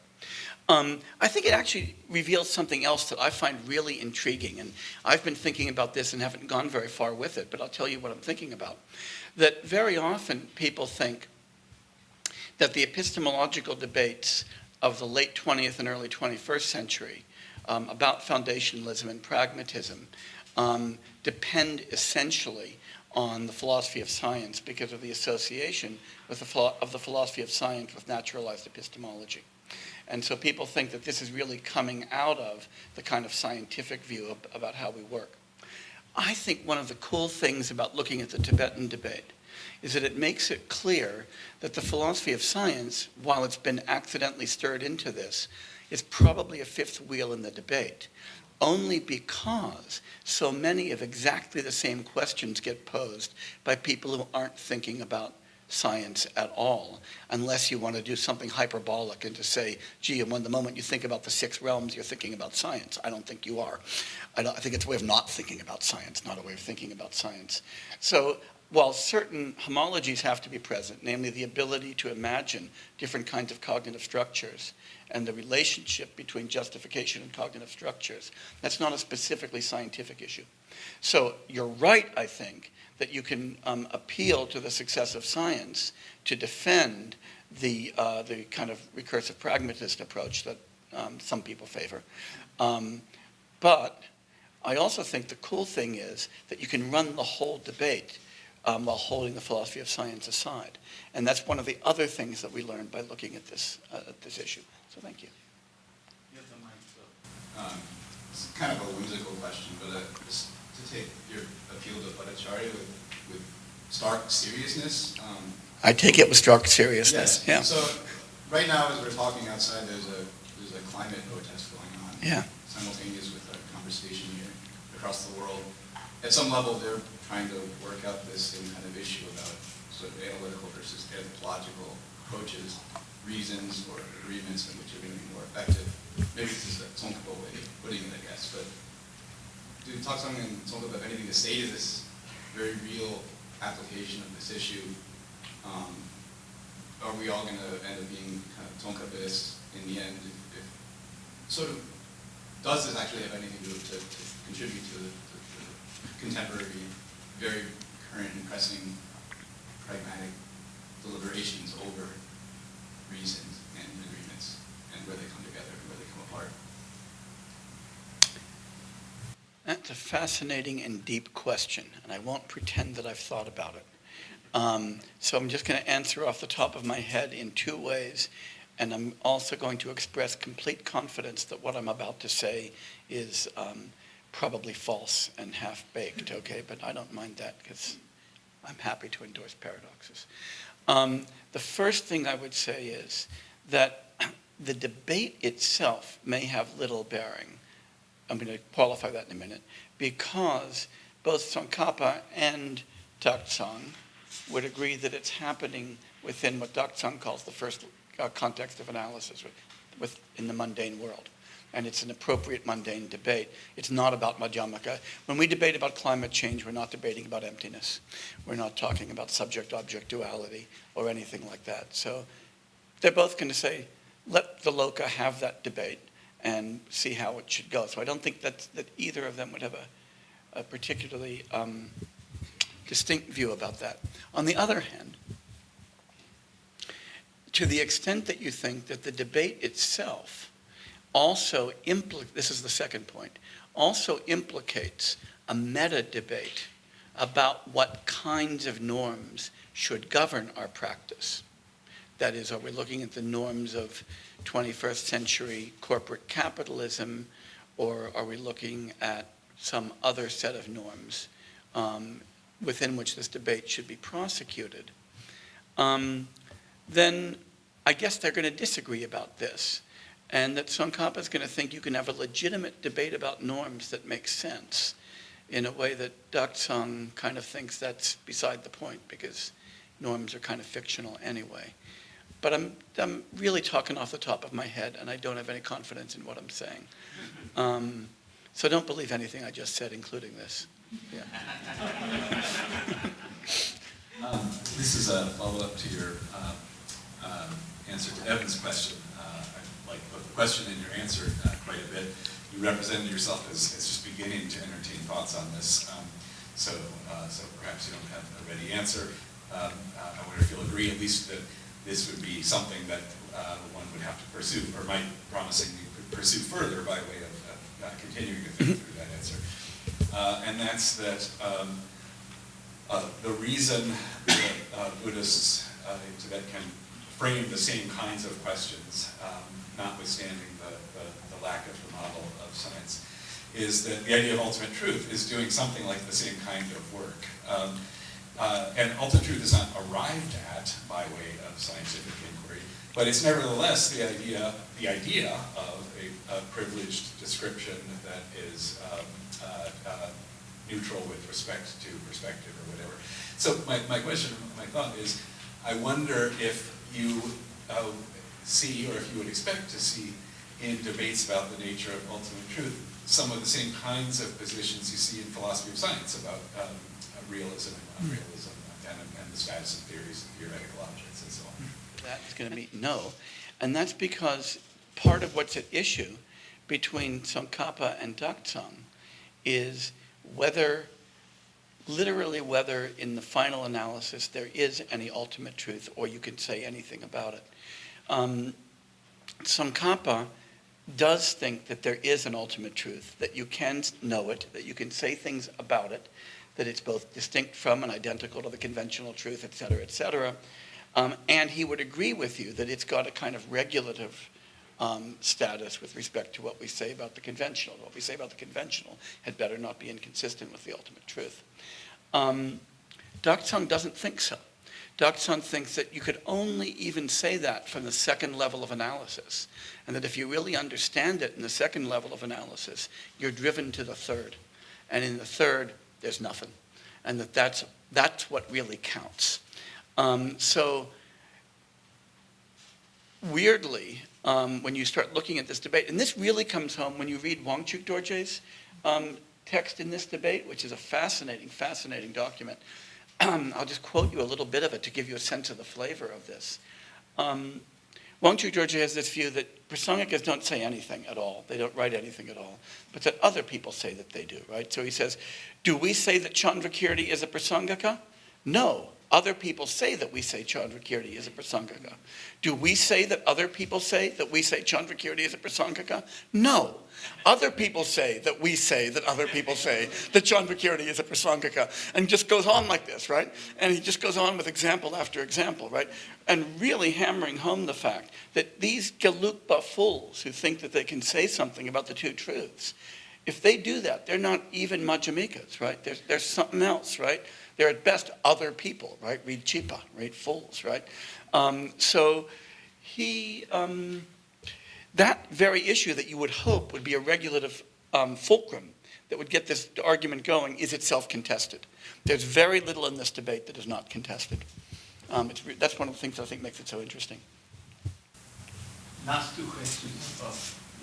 I think it actually reveals something else that I find really intriguing, and I've been thinking about this and haven't gone very far with it, but I'll tell you what I'm thinking about. That very often people think that the epistemological debates of the late 20th and early 21st century about foundationalism and pragmatism depend essentially on the philosophy of science because of the association with of the philosophy of science with naturalized epistemology. And so people think that this is really coming out of the kind of scientific view about how we work. I think one of the cool things about looking at the Tibetan debate is that it makes it clear that the philosophy of science, while it's been accidentally stirred into this, is probably a fifth wheel in the debate, only because so many of exactly the same questions get posed by people who aren't thinking about science at all, unless you want to do something hyperbolic and to say, gee, and when the moment you think about the 6 realms, you're thinking about science. I don't think you are. I think it's a way of not thinking about science, not a way of thinking about science. So while certain homologies have to be present, namely the ability to imagine different kinds of cognitive structures and the relationship between justification and cognitive structures, that's not a specifically scientific issue. So you're right, I think, that you can appeal to the success of science to defend the kind of recursive pragmatist approach that some people favor. But I also think the cool thing is that you can run the whole debate while holding the philosophy of science aside. And that's one of the other things that we learned by looking at this issue. So thank you. You have the mic, so. It's kind of a whimsical question, but just to take your appeal to Bhattacharya with stark seriousness. I take it with stark seriousness. Yes. Yeah. So right now, as we're talking outside, there's a climate protest going on. Yeah. Simultaneous with a conversation here across the world. At some level, they're trying to work out this same kind of issue about sort of analytical versus anthropological approaches, reasons or agreements in which are going to be more effective. Maybe this is a Tsongkhapa way of putting it, I guess, but do Takstang and Tsongkhapa have anything to say to this very real application of this issue? Are we all going to end up being kind of Tsongkhapaists in the end? If sort of, does this actually have anything to contribute to the contemporary, very current and pressing pragmatic deliberations over reasons and agreements and where they come together and where they come apart? That's a fascinating and deep question, and I won't pretend that I've thought about it. So I'm just going to answer off the top of my head in 2 ways, and I'm also going to express complete confidence that what I'm about to say is probably false and half-baked, okay? But I don't mind that because I'm happy to endorse paradoxes. The first thing I would say is that the debate itself may have little bearing. I'm going to qualify that in a minute, because both Tsongkhapa and Takstang would agree that it's happening within what Takstang calls the first context of analysis in the mundane world. And it's an appropriate mundane debate. It's not about Madhyamaka. When we debate about climate change, we're not debating about emptiness. We're not talking about subject-object duality or anything like that. So they're both going to say, let the Loka have that debate and see how it should go. So I don't think that either of them would have a particularly distinct view about that. On the other hand, to the extent that you think that the debate itself also this is the second point, also implicates a meta-debate about what kinds of norms should govern our practice. That is, are we looking at the norms of 21st century corporate capitalism, or are we looking at some other set of norms within which this debate should be prosecuted? Then I guess they're going to disagree about this, and that Tsongkhapa is going to think you can have a legitimate debate about norms that makes sense in a way that Takstang kind of thinks that's beside the point because norms are kind of fictional anyway. but I'm really talking off the top of my head, and I don't have any confidence in what I'm saying. So don't believe anything I just said, including this. Yeah. This is a follow-up to your answer to Evan's question. I like both the question and your answer quite a bit. You represented yourself as just beginning to entertain thoughts on this, so perhaps you don't have a ready answer. I wonder if you'll agree at least that this would be something that one would have to pursue, or might promisingly pursue further by way of continuing to think through that answer. And that's that the reason that Buddhists in Tibet can frame the same kinds of questions, notwithstanding the lack of the model of science, is that the idea of ultimate truth is doing something like the same kind of work. And ultimate truth is not arrived at by way of scientific inquiry, but it's nevertheless the idea of a privileged description that is neutral with respect to perspective or whatever. So my question, my thought is, I wonder if you see, or if you would expect to see in debates about the nature of ultimate truth, some of the same kinds of positions you see in philosophy of science about realism and unrealism, and the status of theories, theoretical objects, and so on. That's going to be no. And that's because part of what's at issue between Tsongkhapa and Takstang is whether in the final analysis there is any ultimate truth, or you can say anything about it. Tsongkhapa does think that there is an ultimate truth, that you can know it, that you can say things about it, that it's both distinct from and identical to the conventional truth, et cetera, and he would agree with you that it's got a kind of regulative status with respect to what we say about the conventional. What we say about the conventional had better not be inconsistent with the ultimate truth. Takstang doesn't think so. Takstang thinks that you could only even say that from the second level of analysis, and that if you really understand it in the second level of analysis, you're driven to the third. And in the third, there's nothing. And that's what really counts. So weirdly, when you start looking at this debate, and this really comes home when you read Wangchuk Dorje's text in this debate, which is a fascinating, fascinating document. I'll just quote you a little bit of it to give you a sense of the flavor of this. Wangchuk Dorje has this view that Prasangikas don't say anything at all. They don't write anything at all, but that other people say that they do, right? So he says, do we say that Chandrakirti is a Prasangika? No. Other people say that we say Chandrakirti is a Prasangika. Do we say that other people say that we say Chandrakirti is a Prasangika? No. Other people say that we say that other people say that Chandrakirti is a Prasangika. And just goes on like this, right? And he just goes on with example after example, right? And really hammering home the fact that these Geluk-Sakya fools who think that they can say something about the two truths, if they do that, they're not even Madhyamikas, right? There's something else, right? They're at best other people, right? Read Chipa, right? Fools, right? So he, that very issue that you would hope would be a regulative fulcrum that would get this argument going is itself contested. There's very little in this debate that is not contested. That's one of the things I think makes it so interesting. Last two questions.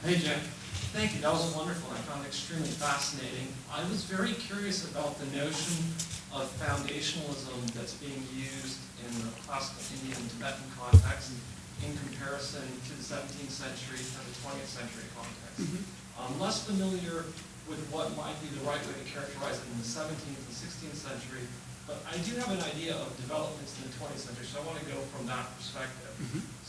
Hey, Jen. Thank you. That was wonderful. I found it extremely fascinating. I was very curious about the notion of foundationalism that's being used in the classical Indian and Tibetan context in comparison to the 17th century and the 20th century context. I'm less familiar with what might be the right way to characterize it in the 17th and 16th century, but I do have an idea of developments in the 20th century, so I want to go from that perspective.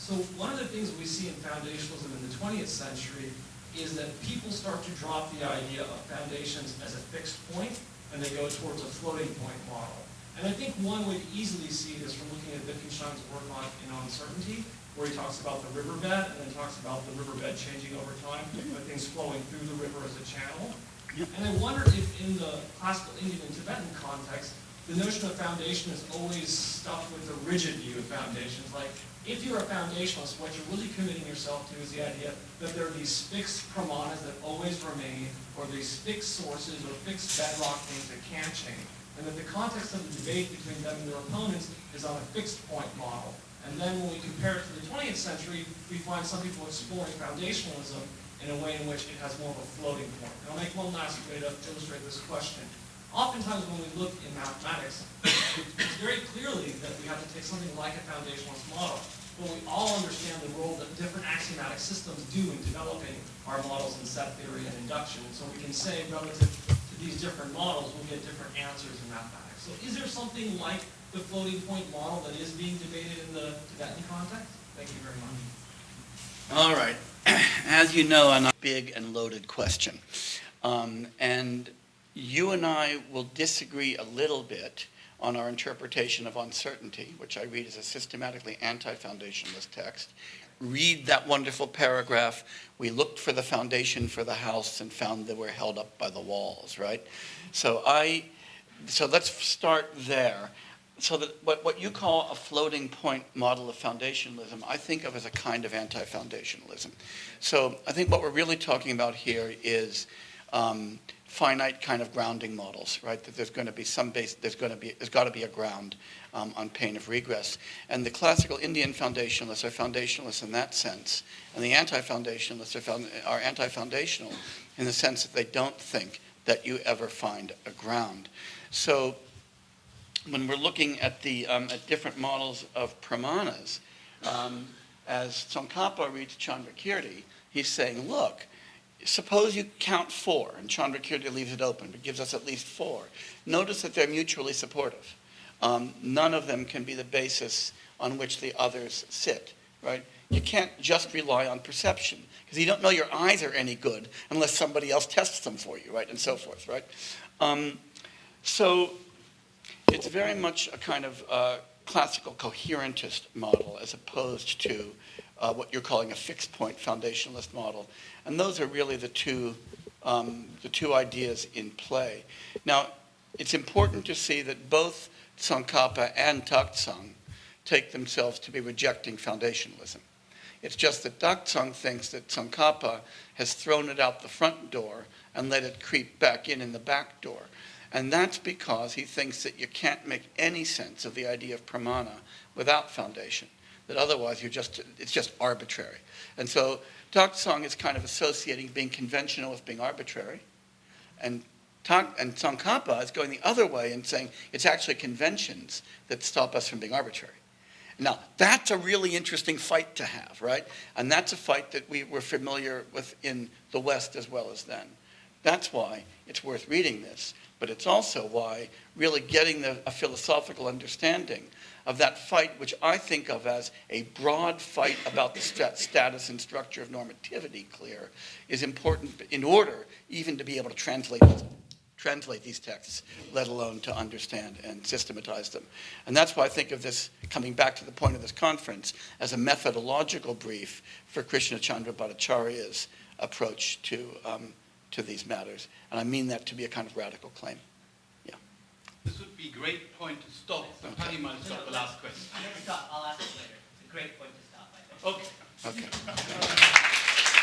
So one of the things we see in foundationalism in the 20th century is that people start to drop the idea of foundations as a fixed point, and they go towards a floating point model. And I think one would easily see this from looking at Wittgenstein's work on in uncertainty, where he talks about the riverbed, and then talks about the riverbed changing over time, with things flowing through the river as a channel. And I wonder if in the classical Indian and Tibetan context, the notion of foundation is always stuck with a rigid view of foundations. Like, if you're a foundationalist, what you're really committing yourself to is the idea that there are these fixed pramanas that always remain, or these fixed sources or fixed bedrock things that can't change. And that the context of the debate between them and their opponents is on a fixed point model. And then when we compare it to the 20th century, we find some people exploring foundationalism in a way in which it has more of a floating point. And I'll make one last way to illustrate this question. Oftentimes when we look in mathematics, it's very clearly that we have to take something like a foundationalist model, but we all understand the role that different axiomatic systems do in developing our models in set theory and induction. And so we can say relative to these different models, we'll get different answers in mathematics. So is there something like the floating point model that is being debated in the Tibetan context? Thank you very much. All right. As you know, a big and loaded question. And you and I will disagree a little bit on our interpretation of uncertainty, which I read as a systematically anti-foundationalist text. Read that wonderful paragraph. We looked for the foundation for the house and found that we're held up by the walls, right? So let's start there. So that what you call a floating point model of foundationalism, I think of as a kind of anti-foundationalism. So I think what we're really talking about here is finite kind of grounding models, right? That there's going to be some base, there's got to be a ground on pain of regress. And the classical Indian foundationalists are foundationalists in that sense, and the anti-foundationalists are anti-foundational in the sense that they don't think that you ever find a ground. So when we're looking at the at different models of pramanas, as Tsongkhapa reads Chandrakirti, he's saying, look, suppose you count 4, and Chandrakirti leaves it open, but gives us at least 4. Notice that they're mutually supportive. None of them can be the basis on which the others sit, right? You can't just rely on perception, because you don't know your eyes are any good unless somebody else tests them for you, right, and so forth, right? So it's very much a kind of classical coherentist model as opposed to what you're calling a fixed point foundationalist model. And those are really the two ideas in play. Now, it's important to see that both Tsongkhapa and Takstang take themselves to be rejecting foundationalism. It's just that Takstang thinks that Tsongkhapa has thrown it out the front door and let it creep back in the back door. And that's because he thinks that you can't make any sense of the idea of pramana without foundation, that otherwise it's just arbitrary. And so Takstang is kind of associating being conventional with being arbitrary, and Tsongkhapa is going the other way and saying it's actually conventions that stop us from being arbitrary. Now, that's a really interesting fight to have, right? And that's a fight that we were familiar with in the West as well as then. That's why it's worth reading this, but it's also why really getting a philosophical understanding of that fight, which I think of as a broad fight about the status and structure of normativity clear, is important in order even to be able to translate these texts, let alone to understand and systematize them. And that's why I think of this, coming back to the point of this conference, as a methodological brief for Krishna Chandra Bhattacharya's approach to these matters. And I mean that to be a kind of radical claim. Yeah. This would be a great point to stop. So Okay. Pani might stop the last question. I'll ask it later. It's a great point to stop, I think. Okay. Okay.